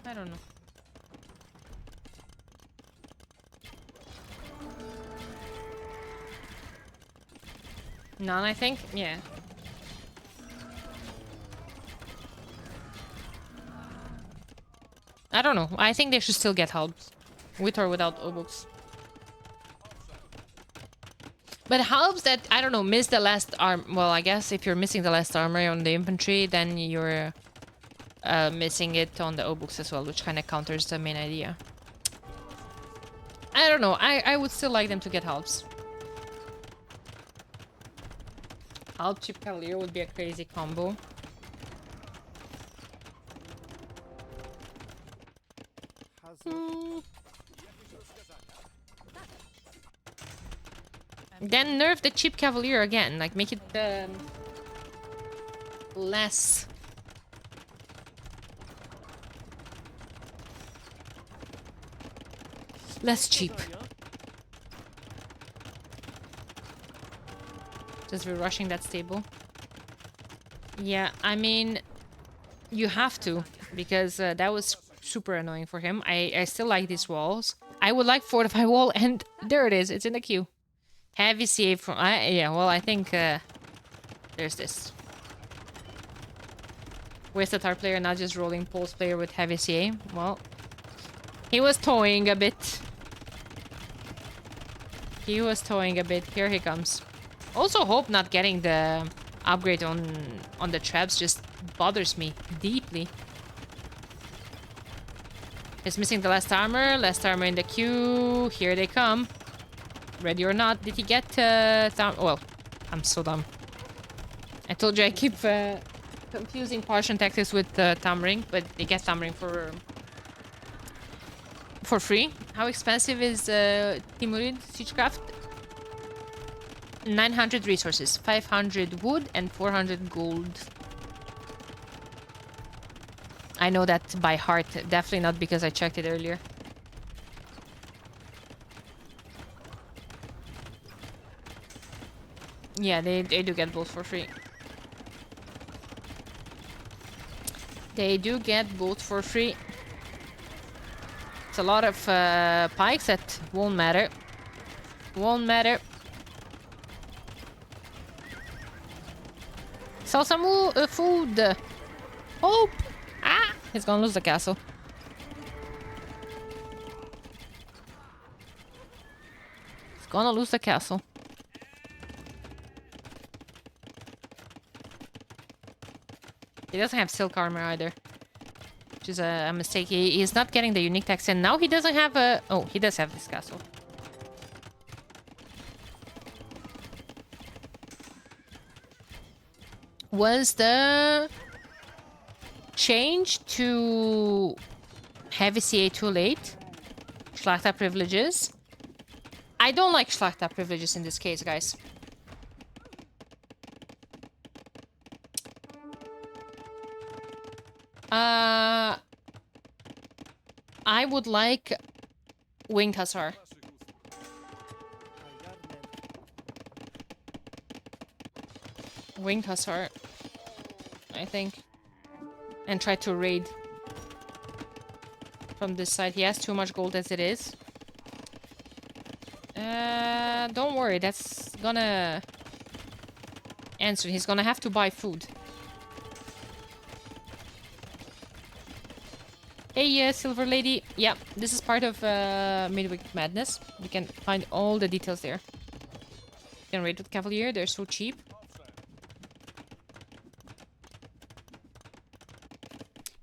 I don't know. None, I think? Yeah. I don't know. I think they should still get helps. With or without O-books. But helps that, I don't know, miss the last arm. Well, I guess if you're missing the last armor on the infantry, then you're missing it on the O-books as well, which kind of counters the main idea. I don't know. I would still like them to get helps. Help Chip Cavalier would be a crazy combo. Then nerf the Cheap Cavalier again, like make it less cheap. Just we're rushing that stable. Yeah, I mean, you have to, because that was super annoying for him. I still like these walls. I would like fortify wall, and there it is. It's in the queue. Heavy CA from... yeah, well, I think there's this. Wasted our player, not just rolling pulse player with heavy CA. Well, he was toying a bit. He was toying a bit. Here he comes. Also, Hope not getting the upgrade on the traps just bothers me deeply. He's missing the last armor. Last armor in the queue. Here they come. Ready or not, did he get well, I'm so dumb. I told you I keep confusing potion tactics with Tamring, but they get Tamring for free. How expensive is Timurid Siegecraft? 900 resources, 500 wood, and 400 gold. I know that by heart, definitely not because I checked it earlier. Yeah, they do get both for free. They do get both for free. It's a lot of pikes that won't matter. Won't matter. Sell some food. Hope. Ah! He's gonna lose the castle. He's gonna lose the castle. He doesn't have silk armor either. Which is a mistake. He's not getting the unique text, and now he doesn't have a... Oh, he does have this castle. Was the change to heavy CA too late? Schlachta privileges? I don't like Schlachta privileges in this case, guys. I would like Winged Hussar. Winged Hussar, I think. And try to raid from this side. He has too much gold as it is. Don't worry, that's gonna answer. He's gonna have to buy food. Hey, Silver Lady. Yeah, this is part of Midweek Madness. You can find all the details there. You can raid with Cavalier. They're so cheap.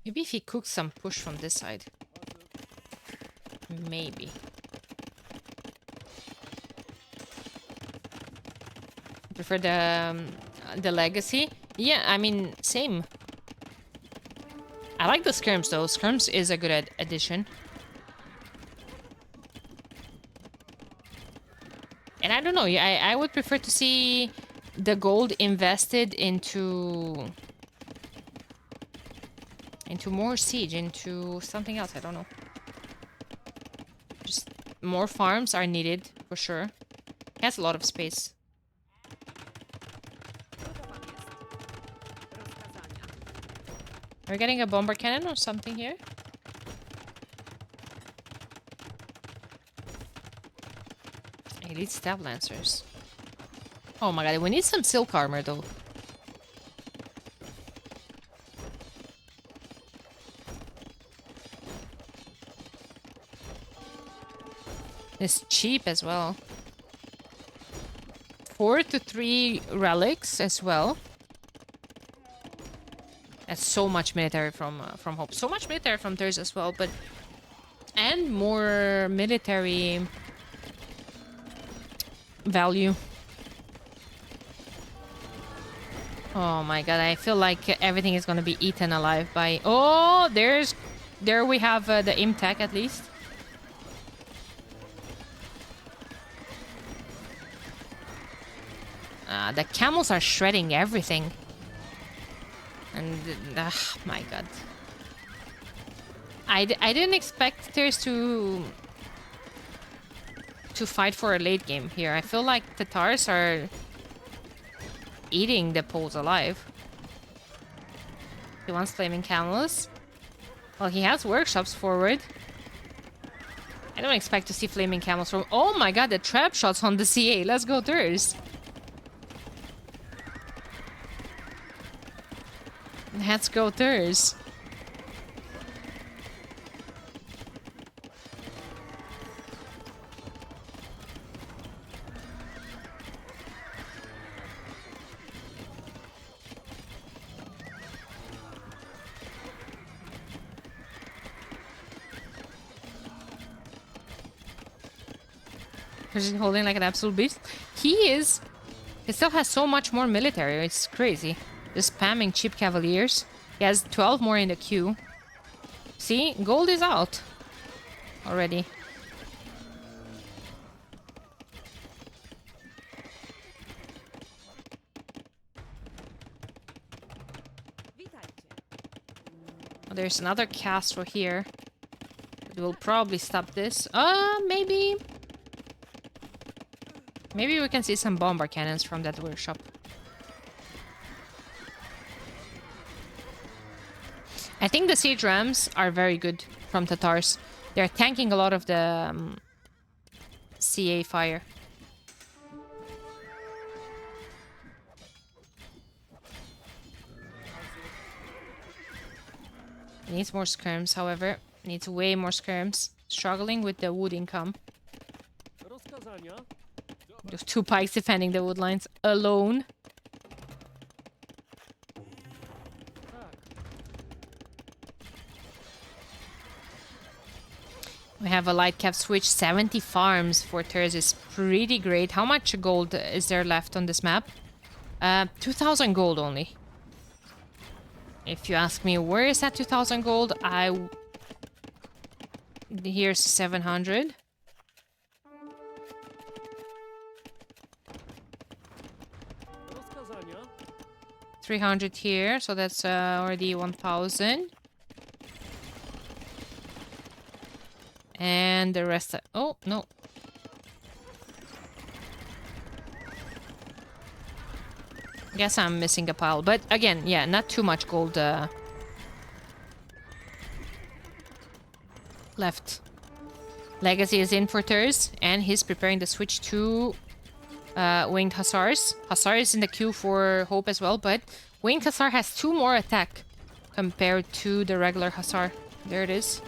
Maybe if he cooks some push from this side. Maybe. Prefer the legacy. Yeah, I mean, same. I like the skirms though. Skirms is a good addition. And I don't know. I would prefer to see the gold invested into more siege, into something else. I don't know. Just more farms are needed for sure. He has a lot of space. Are we getting a bomber cannon or something here? Elite stab lancers. Oh my god, we need some silk armor though. It's cheap as well. 4 to 3 relics as well. That's so much military from Hope. So much military from Terz as well, but... And more military... value. Oh my god, I feel like everything is gonna be eaten alive by... Oh, there we have the Imtech at least. The camels are shredding everything. And, my god. I didn't expect Terz to fight for a late game here. I feel like the Tatars are eating the Poles alive. He wants flaming camels. Well, he has workshops forward. I don't expect to see flaming camels from... Oh my god, the trap shots on the CA. Let's go, Terz. Let's go, Terz. Terz is holding like an absolute beast. He still has so much more military. It's crazy. Just spamming cheap cavaliers. He has 12 more in the queue. See, gold is out already. There's another Castro here. It will probably stop this. Maybe. Maybe we can see some bomber cannons from that workshop. I think the siege rams are very good from Tatars. They're tanking a lot of the CA fire. Needs more skirms, however. Needs way more skirms. Struggling with the wood income. There's 2 pikes defending the wood lines alone. We have a light cap switch. 70 farms for Terz is pretty great. How much gold is there left on this map? 2,000 gold only. If you ask me where is that 2,000 gold, here's 700. $300 here, so that's already 1,000. And the rest... Oh, no. Guess I'm missing a pile. But again, yeah, not too much gold left. Legacy is in for Terz, and he's preparing the switch to Winged Hussars. Hussar is in the queue for Hope as well, but Winged Hussar has 2 more attack compared to the regular Hussar. There it is.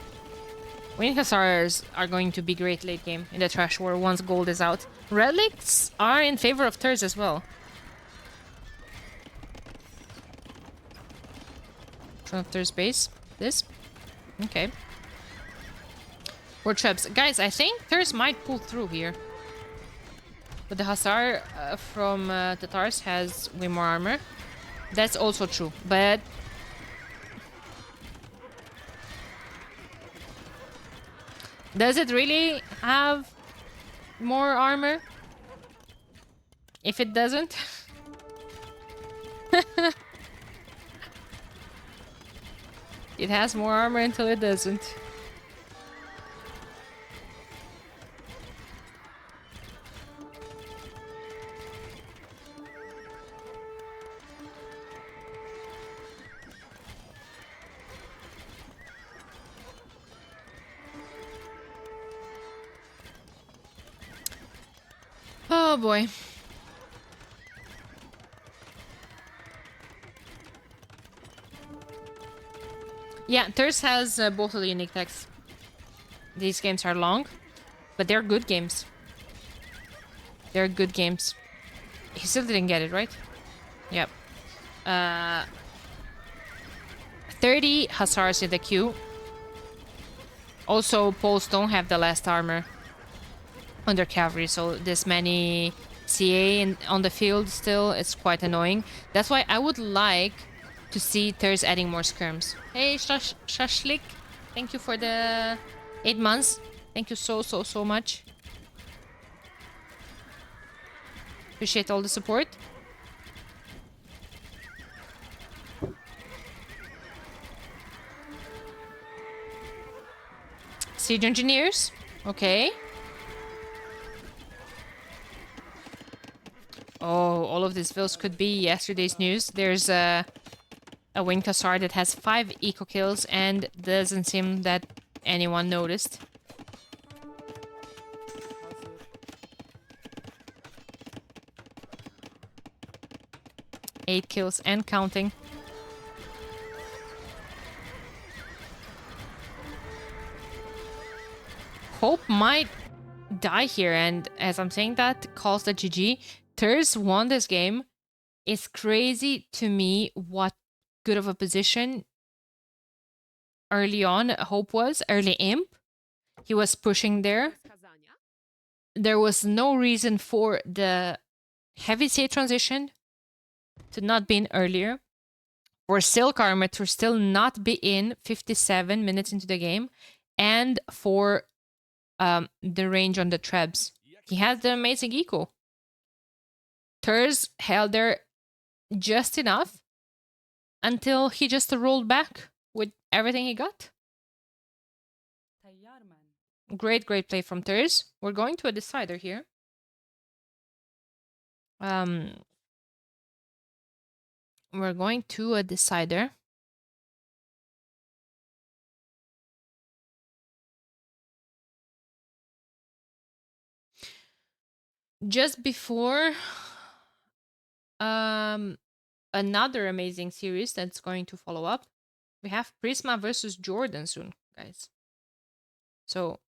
Winged Hussars are going to be great late game in the Trash War once gold is out. Relics are in favor of Terz as well. Front of Terz base. This? Okay. War traps. Guys, I think Terz might pull through here. But the Hussar from Tatars has way more armor. That's also true, but... Does it really have more armor? If it doesn't? It has more armor until it doesn't. Oh boy. Yeah, Terz has both of the unique techs. These games are long, but they're good games. They're good games. He still didn't get it, right? Yep. 30 Hussars in the queue. Also, Poles don't have the last armor on their cavalry, so this many CA on the field still, it's quite annoying. That's why I would like to see Terz adding more skirms. Hey, Shashlik, thank you for the 8 months. Thank you so much. Appreciate all the support. Siege engineers, okay. Oh, all of these vills could be yesterday's news. There's a Winged Hussar that has 5 eco kills and doesn't seem that anyone noticed. Eight kills and counting. Hope might die here, and as I'm saying that, calls the GG. Terz won this game. It's crazy to me what good of a position early on Hope was. Early imp. He was pushing there. there was no reason for the heavy state transition to not be in earlier, for Silk Armor to still not be in 57 minutes into the game, and for the range on the Trebs. He has the amazing eco. Terz held there just enough until he just rolled back with everything he got. Great play from Terz. We're going to a decider here. We're going to a decider. Just before another amazing series that's going to follow up, we have Prisma versus Jordan soon, guys. So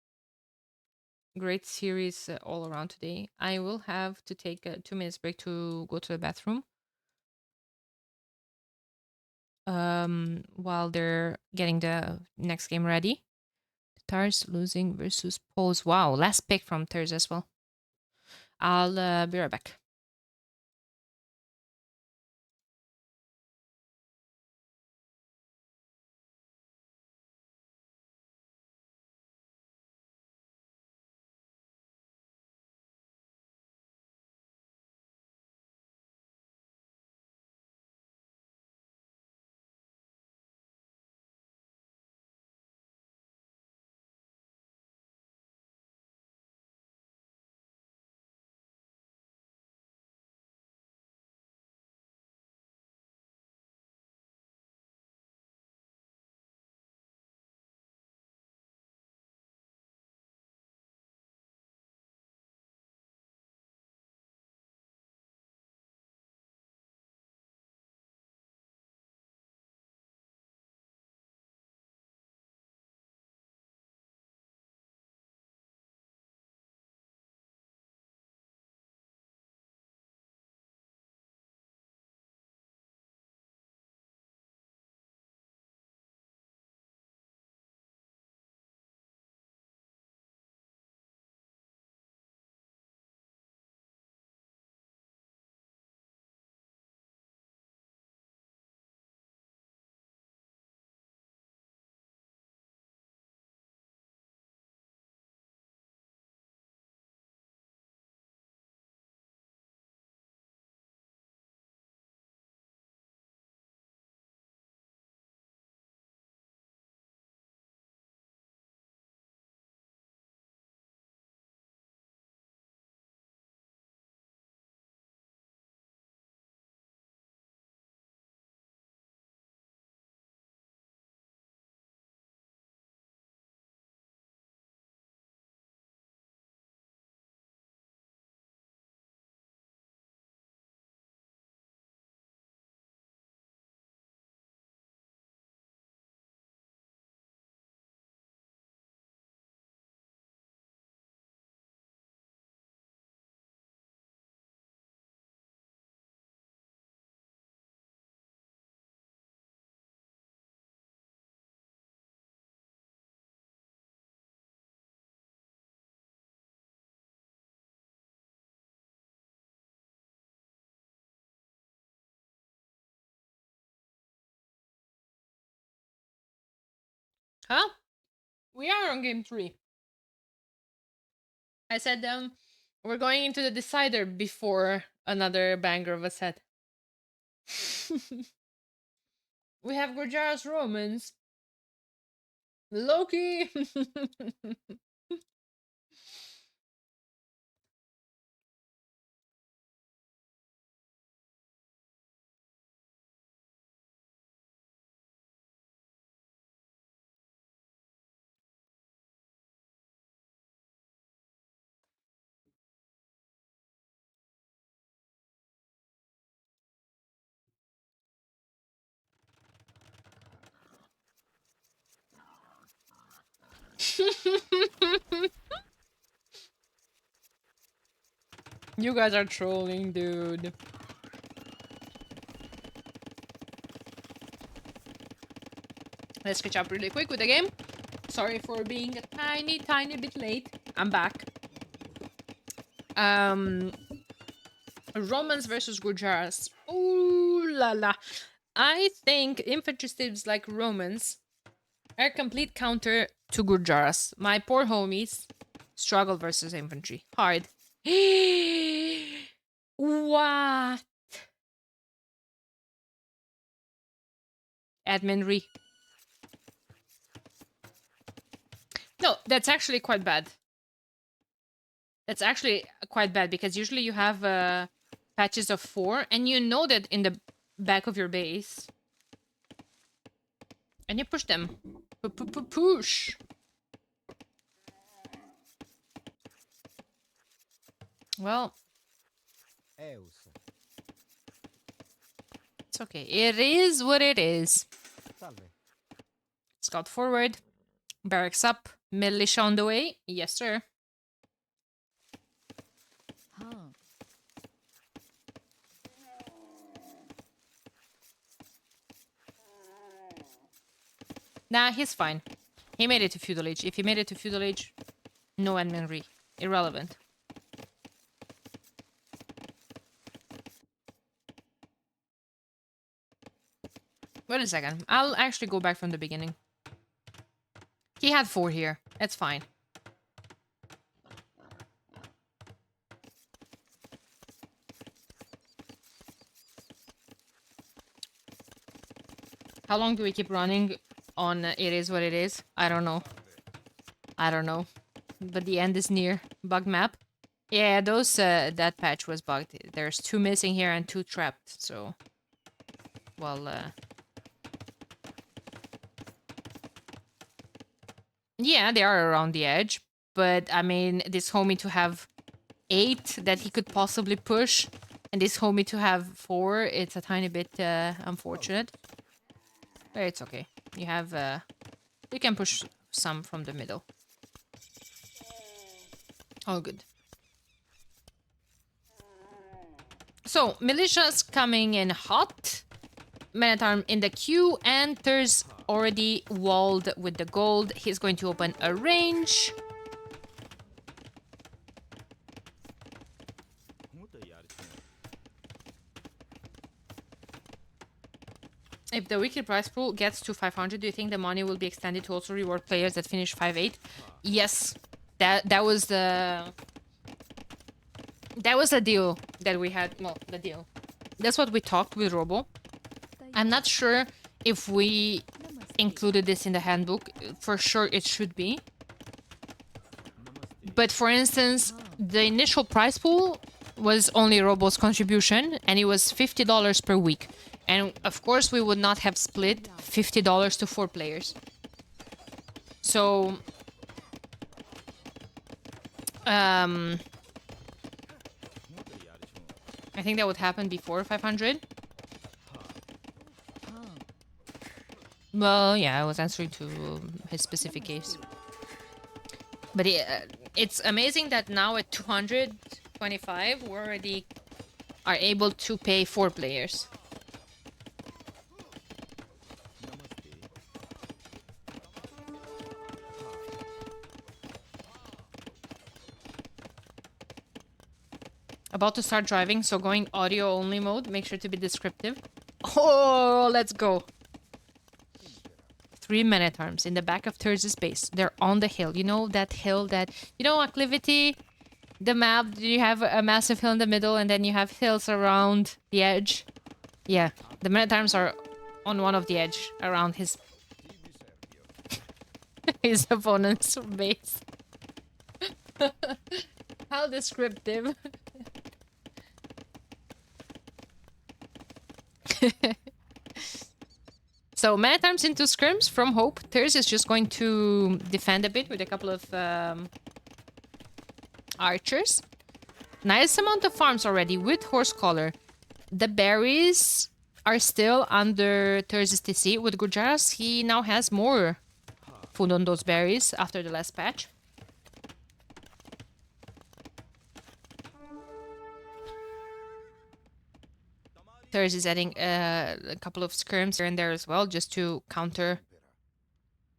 great series all around today. I will have to take a 2 minutes break to go to the bathroom. While they're getting the next game ready. Terz losing versus Pose. Wow, last pick from Terz as well. I'll be right back. Huh? We are on game 3. I said we're going into the decider before another banger of a set. We have Gorgias Romans. Loki. You guys are trolling, dude. Let's catch up really quick with the game. Sorry for being a tiny bit late. I'm back. Romans versus Gujaras. Ooh la la. I think infantry steeds like Romans are a complete counter to Gujaras. My poor homies struggle versus infantry. Hard. What? Admin re. No, that's actually quite bad. That's actually quite bad because usually you have patches of 4 and you know that in the back of your base. And you push them. Push. Well, it's okay. It is what it is. Scout forward. Barracks up. Militia on the way. Yes, sir. Nah, he's fine. He made it to feudal age. If he made it to feudal age, no admin re. Irrelevant. Wait a second. I'll actually go back from the beginning. He had 4 here. That's fine. How long do we keep running on It Is What It Is? I don't know. I don't know. But the end is near. Bug map. Yeah, those that patch was bugged. There's 2 missing here and 2 trapped, so... Well, yeah, they are around the edge. But, I mean, this homie to have 8 that he could possibly push, and this homie to have 4, it's a tiny bit unfortunate. But it's okay. You have, you can push some from the middle. All good. So, militia's coming in hot. Man-at-arm in the queue, and there's already walled with the gold. He's going to open a range. If the weekly prize pool gets to 500, do you think the money will be extended to also reward players that finish 5-8? Yes, that was the deal that we had. Well, the deal. That's what we talked with Robo. I'm not sure if we included this in the handbook. For sure, it should be. But for instance, the initial prize pool was only Robo's contribution, and it was $50 per week. And of course, we would not have split $50 to 4 players. So, I think that would happen before 500. Well, yeah, I was answering to his specific case. But it's amazing that now at 225, we already are able to pay 4 players. About to start driving, so going audio only mode. Make sure to be descriptive. Oh, let's go. 3 men-at-arms in the back of Terz's base. They're on the hill. You know that hill that... You know acclivity? The map, you have a massive hill in the middle and then you have hills around the edge. Yeah, the men-at-arms are on one of the edge around his... his opponent's base. How descriptive. So, man-at-arms into scrims from Hope. Terz is just going to defend a bit with a couple of archers. Nice amount of farms already with horse collar. The berries are still under Terz's TC. With Gujaras, he now has more food on those berries after the last patch. Terz is adding a couple of skirms here and there as well, just to counter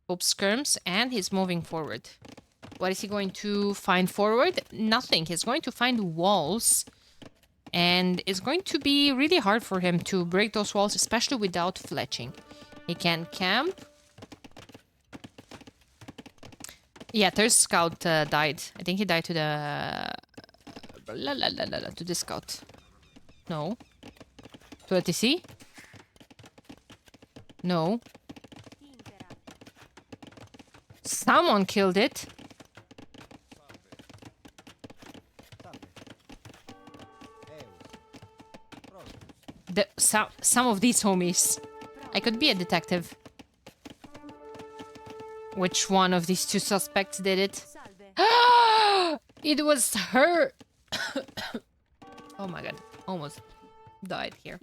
Hope's skirms, and he's moving forward. What is he going to find forward? Nothing. He's going to find walls. And it's going to be really hard for him to break those walls, especially without fletching. He can camp. Yeah, Terz scout died. I think he died to the... to the scout. No. To the TC? No. Someone killed it. Some of these homies. I could be a detective. Which one of these two suspects did it? It was her! Oh my god. Almost died here.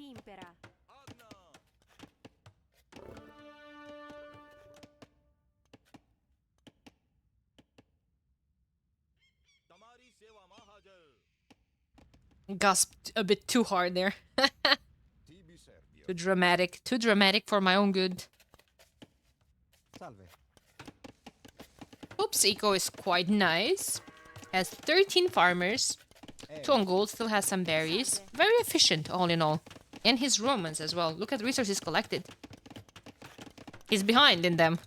Gasped a bit too hard there. Too dramatic. Too dramatic for my own good. Oops, eco is quite nice. Has 13 farmers. 2 on gold, still has some berries. Very efficient, all in all. And his Romans as well. Look at the resources collected. He's behind in them.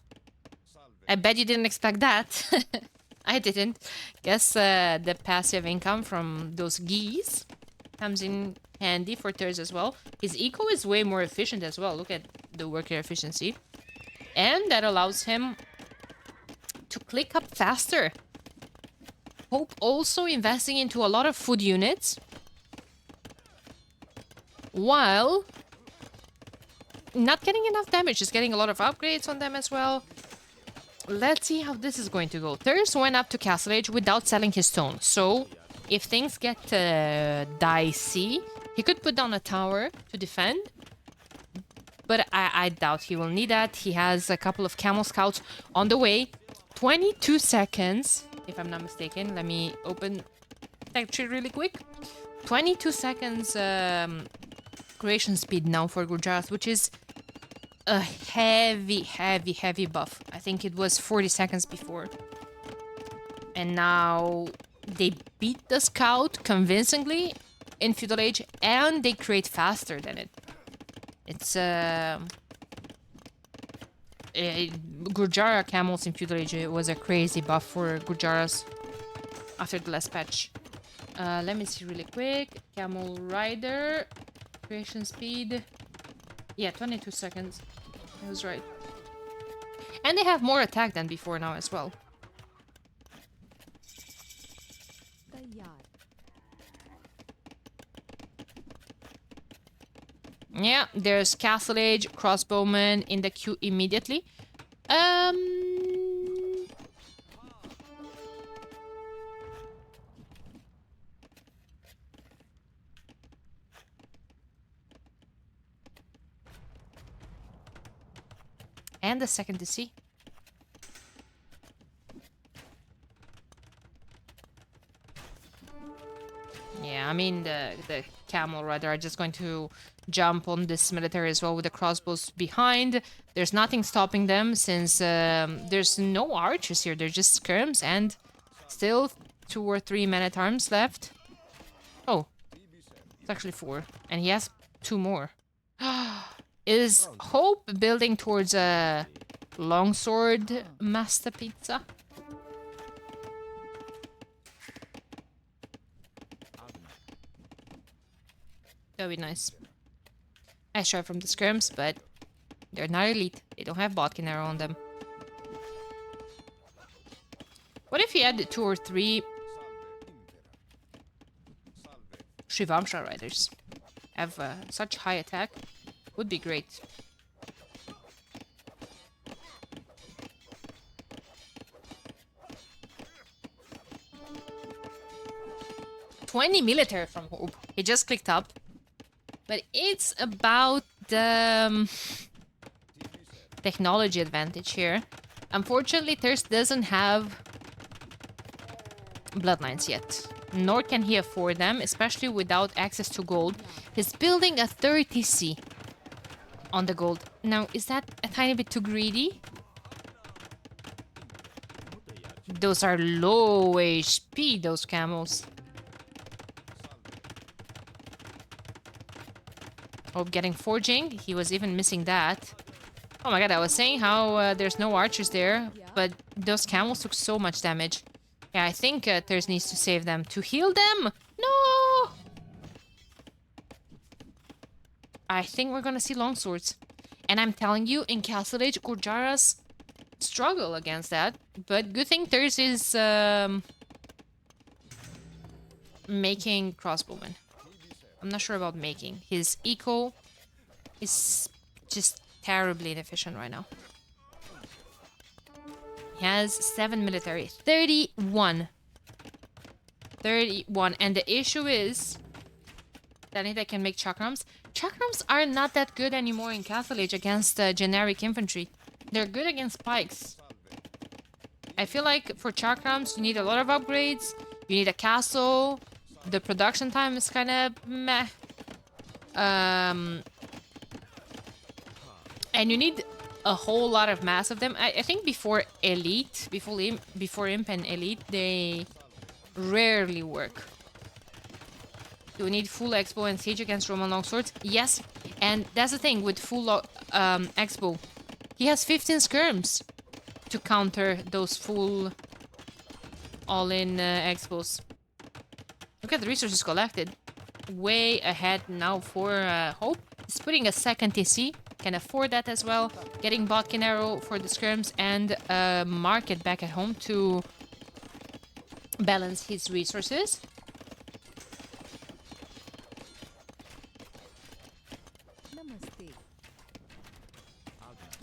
I bet you didn't expect that. I didn't. Guess the passive income from those geese comes in handy for Terz as well. His eco is way more efficient as well. Look at the worker efficiency. And that allows him to click up faster. Hope also investing into a lot of food units. While not getting enough damage. Just getting a lot of upgrades on them as well. Let's see how this is going to go. Terz went up to Castle Age without selling his stone. So, if things get dicey, he could put down a tower to defend. But I doubt he will need that. He has a couple of camel scouts on the way. 22 seconds, if I'm not mistaken. Let me open actually really quick. 22 seconds creation speed now for Gurjaras, which is a heavy buff. I think it was 40 seconds before. And now they beat the scout convincingly in Feudal Age, and they create faster than it. It's Gurjara camels in Feudal Age was a crazy buff for Gurjaras after the last patch. Let me see really quick. Camel Rider creation speed. Yeah, 22 seconds. I was right. And they have more attack than before now as well. Yeah, there's Castle Age, Crossbowman in the queue immediately. And the second to see. Yeah, I mean the camel rider are just going to jump on this military as well with the crossbows behind. There's nothing stopping them since there's no archers here. They're just skirms and still 2 or 3 men-at-arms left. Oh, it's actually 4. And he has 2 more. Is Hope building towards a longsword master pizza? That would be nice. I try from the skirms, but they're not elite. They don't have Bodkin arrow on them. What if you add 2 or 3 Shivamsha riders? Have such high attack. Would be great. $20 military from Hope. He just clicked up. But it's about the technology advantage here. Unfortunately, Terz doesn't have bloodlines yet. Nor can he afford them, especially without access to gold. He's building a 30C on the gold. Now, is that a tiny bit too greedy? those are low HP, those camels. Oh, getting forging. He was even missing that. Oh my god, I was saying how there's no archers there, but those camels took so much damage. Yeah, I think Terz needs to save them. To heal them? No! I think we're gonna see longswords. And I'm telling you, in Castle Age, Gorjaras struggle against that. But good thing Terz is making crossbowmen. I'm not sure about making. His eco is just terribly inefficient right now. He has 7 military. 31. 31. And the issue is that they can make chakrams. Chakrams are not that good anymore in Castle Age against generic infantry. They're good against pikes. I feel like for chakrams, you need a lot of upgrades. You need a castle. The production time is kind of meh. And you need a whole lot of mass of them. I think before Elite, before Imp and Elite, they rarely work. Do we need full Expo and Siege against Roman Longswords? Yes. And that's the thing with full Expo. He has 15 skirms to counter those full all-in Expos. Look at the resources collected. Way ahead now for Hope. He's putting a second TC. Can afford that as well. Getting Bodkin Arrow for the skirms and Market back at home to balance his resources.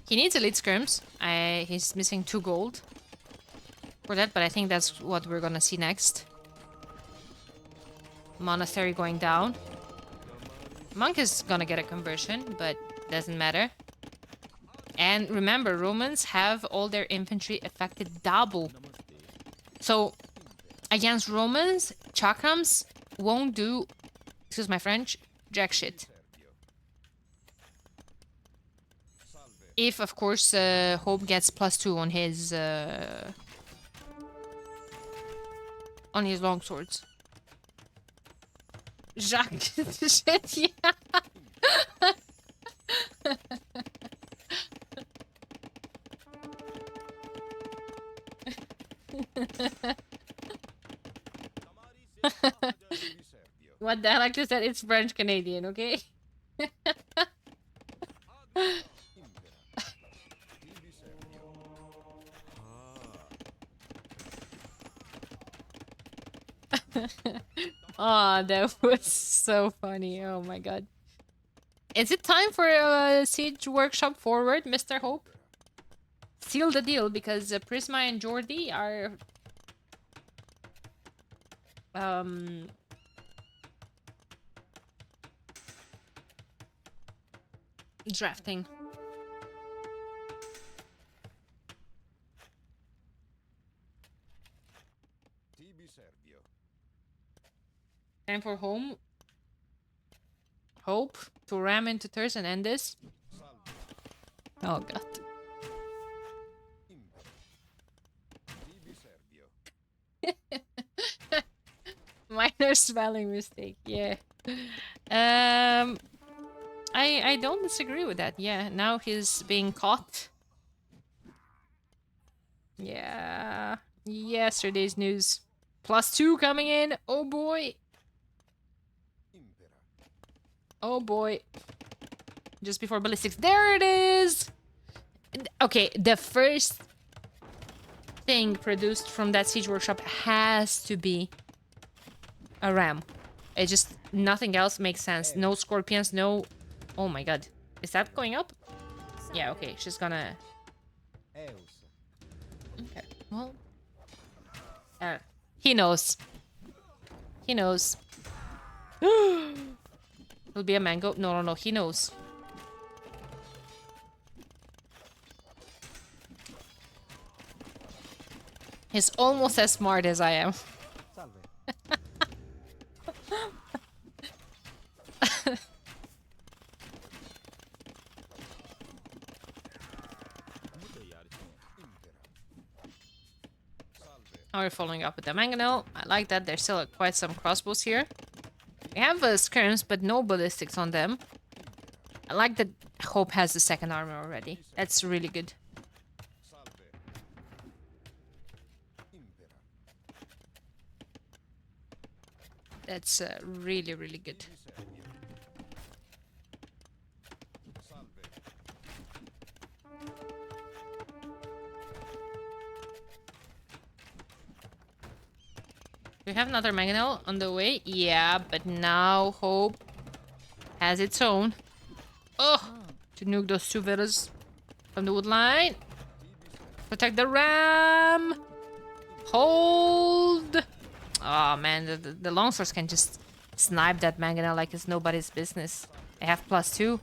He needs elite skirms. He's missing 2 gold for that, but I think that's what we're gonna see next. Monastery going down. Monk is gonna get a conversion, but doesn't matter. And remember, Romans have all their infantry affected double. So, against Romans, chakrams won't do, excuse my French, jack shit. If, of course, Hope gets +2 on his longswords. Jacques, shit, yeah. What the heck is that? It's French Canadian, okay? Oh, that was so funny. Oh my god. Is it time for a siege workshop forward, Mr. Hope? Seal the deal, because Prisma and Jordi are drafting. Time for Hope to ram into Terz and end this. Oh god. Minor spelling mistake, yeah. I don't disagree with that. Yeah, now he's being caught. Yeah. Yesterday's news. +2 coming in. Oh boy. Oh boy. Just before ballistics. There it is! Okay, the first thing produced from that siege workshop has to be a ram. It just, nothing else makes sense. No scorpions, no... Oh my god. Is that going up? Yeah, okay, she's gonna... Okay, well... he knows. He knows. It'll be a mango. No, he knows. He's almost as smart as I am. Now we're following up with the mangonel. I like that. There's still quite some crossbows here. We have skirms, but no ballistics on them. I like that Hope has the second armor already. That's really good. That's really, really good. We have another mangonel on the way. Yeah, but now Hope has its own. Oh, to nuke those two villas from the wood line. Protect the ram. Hold. Oh man, the longswords can just snipe that mangonel like it's nobody's business. They have +2.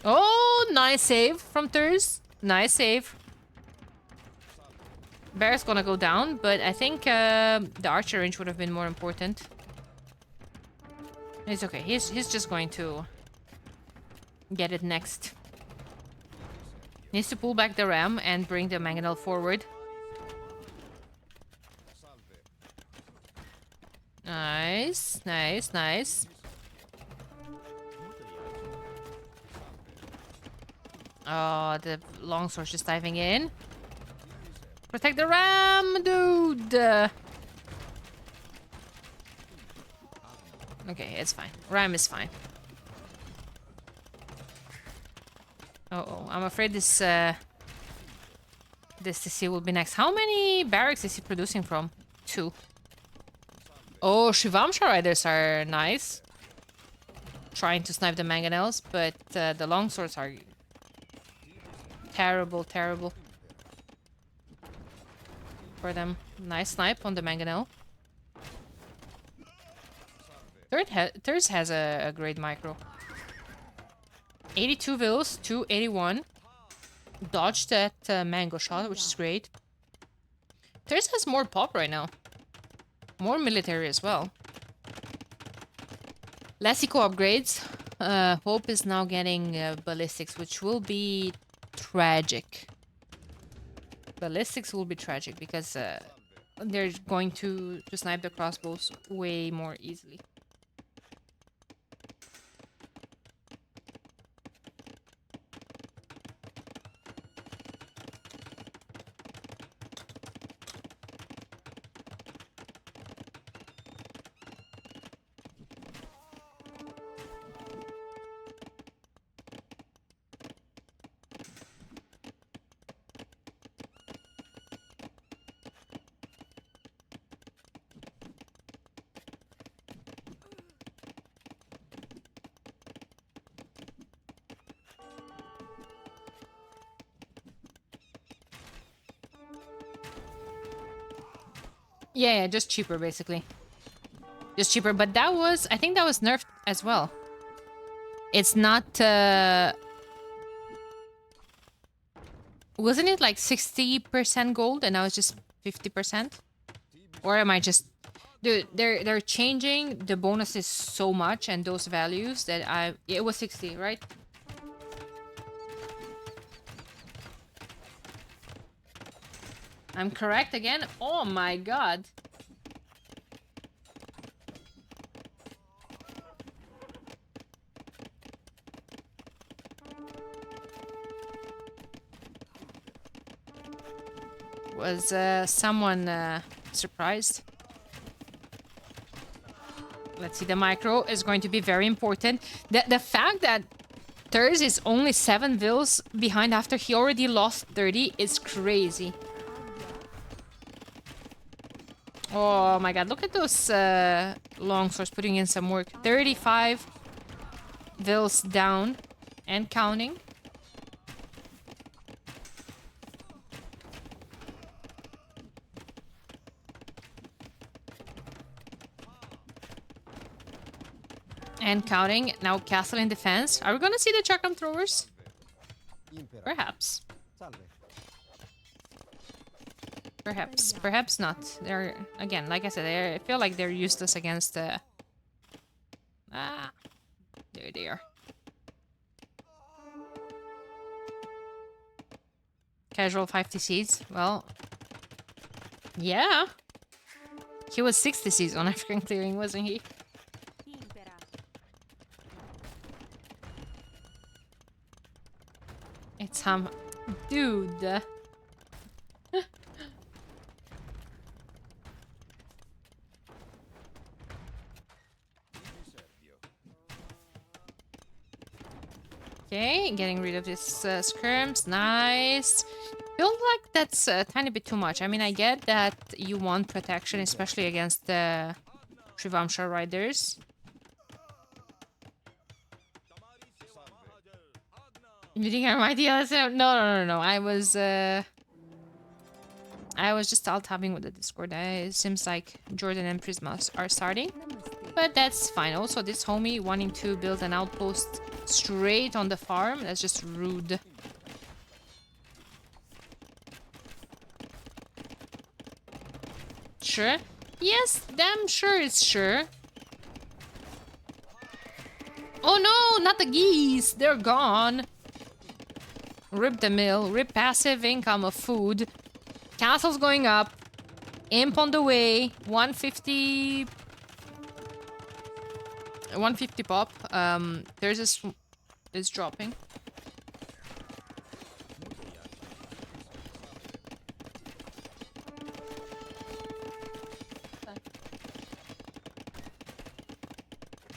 Oh, nice save from Terz. Nice save. Bear's gonna go down, but I think the archer range would have been more important. It's okay. He's just going to get it next. Needs to pull back the ram and bring the mangonel forward. Nice, nice, nice. Oh, the longsword's just diving in. Protect the ram, dude! Okay, it's fine. Ram is fine. Uh-oh, I'm afraid this TC will be next. How many barracks is he producing from? 2. Oh, Shivamsha riders are nice. Trying to snipe the mangonels, but the longswords are terrible, terrible for them. Nice snipe on the mangonel. Terz has a great micro. 82 vills, 281. Dodged that mango shot, which is great. Terz has more pop right now. More military as well. Less eco upgrades. Hope is now getting ballistics, which will be tragic. Ballistics will be tragic because they're going to snipe the crossbows way more easily. Yeah, just cheaper, basically. Just cheaper, but that was... I think that was nerfed as well. It's not... Wasn't it like 60% gold and now it's just 50%? Or am I just... Dude, they're changing the bonuses so much and those values that I... It was 60, right? I'm correct again? Oh my god. Was someone surprised? Let's see, the micro is going to be very important. The fact that Terz is only 7 vills behind after he already lost 30 is crazy. Oh my god, look at those longswords putting in some work. 35 vills down and counting. And counting. Now castle in defense. Are we gonna see the chakram throwers? Perhaps. Perhaps. Perhaps not. They're, again, like I said, I feel like they're useless against there they are. Casual 5 TCs. Well, Yeah. He was 60Cs on African clearing, wasn't he? It's dude. Okay, getting rid of this skirms. Nice. Feel like that's a tiny bit too much. I mean, I get that you want protection, especially against the Trivamsha riders. You think I might yell? No. I was just alt-tabbing with the Discord. It seems like Jordan and Prisma are starting. But that's fine. Also, this homie wanting to build an outpost straight on the farm. That's just rude. Sure? Yes, damn sure it's sure. Oh no, not the geese. They're gone. Rip the mill. Rip passive income of food. Castle's going up. Imp on the way. 150... 150 pop. There's is dropping.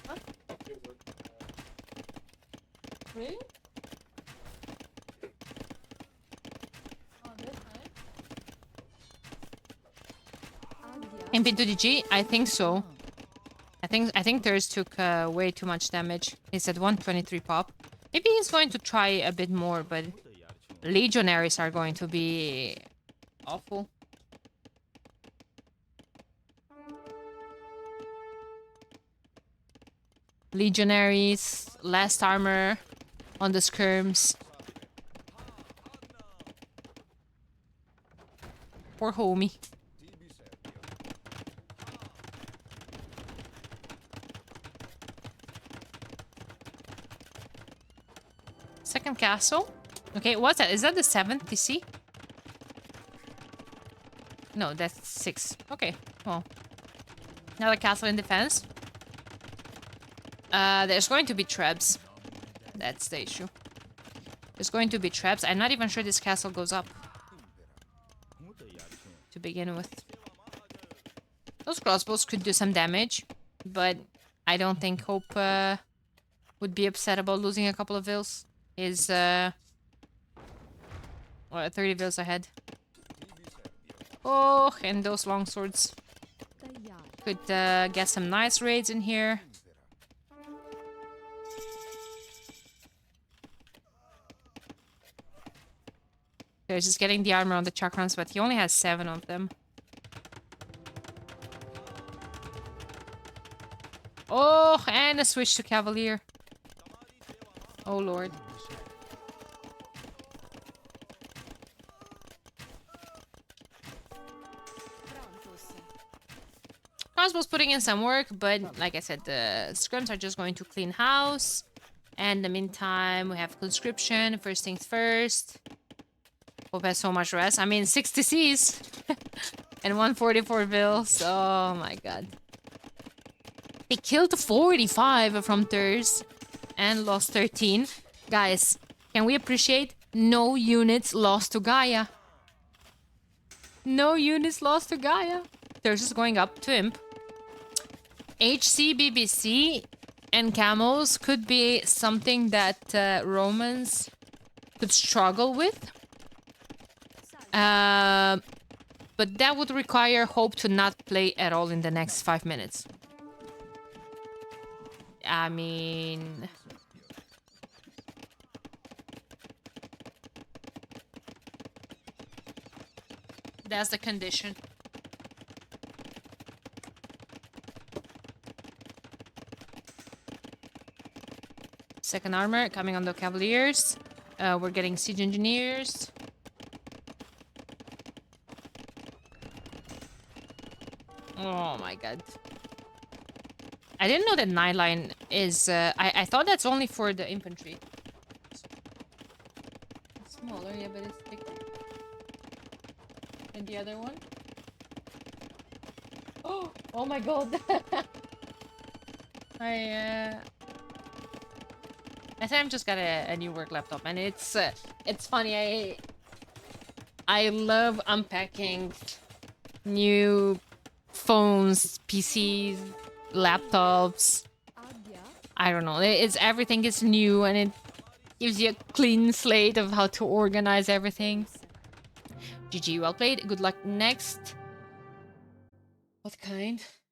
Huh? Really? Oh, this time? Imp into DG? I think so. I think Terz took way too much damage. He's at 123 pop. Maybe he's going to try a bit more, but Legionaries are going to be awful. Legionaries, less armor on the skirms. Poor homie. Second castle. Okay, what's that? Is that the 7th TC? No, that's 6. Okay, well. Another castle in defense. There's going to be traps. That's the issue. There's going to be traps. I'm not even sure this castle goes up. To begin with. Those crossbows could do some damage. But I don't think Hope would be upset about losing a couple of vills. Is 30 vills ahead. Oh, and those longswords. Could get some nice raids in here. They're just getting the armor on the chakrams, but he only has 7 of them. Oh, and a switch to Cavalier. Oh, Lord. Crossbow's putting in some work, but like I said, the scrims are just going to clean house. And in the meantime, we have conscription. First things first. Hope has so much rest. I mean, 60 Cs. And 144 vills. Oh my god. He killed 45 from Terz. And lost 13. Guys, can we appreciate no units lost to Gaia? No units lost to Gaia. Terz is going up to Imp. HC, BBC, and Camels could be something that Romans could struggle with. But that would require Hope to not play at all in the next 5 minutes. I mean... that's the condition. Second armor coming on the Cavaliers. We're getting siege engineers. Oh my god. I didn't know that 9-line is... I thought that's only for the infantry. It's smaller, yeah, but it's thicker. And the other one? Oh my god. I think I've just got a new work laptop, and it's funny. I love unpacking new phones, PCs, laptops. I don't know. It's everything is new, and it gives you a clean slate of how to organize everything. GG, well played. Good luck next. What kind?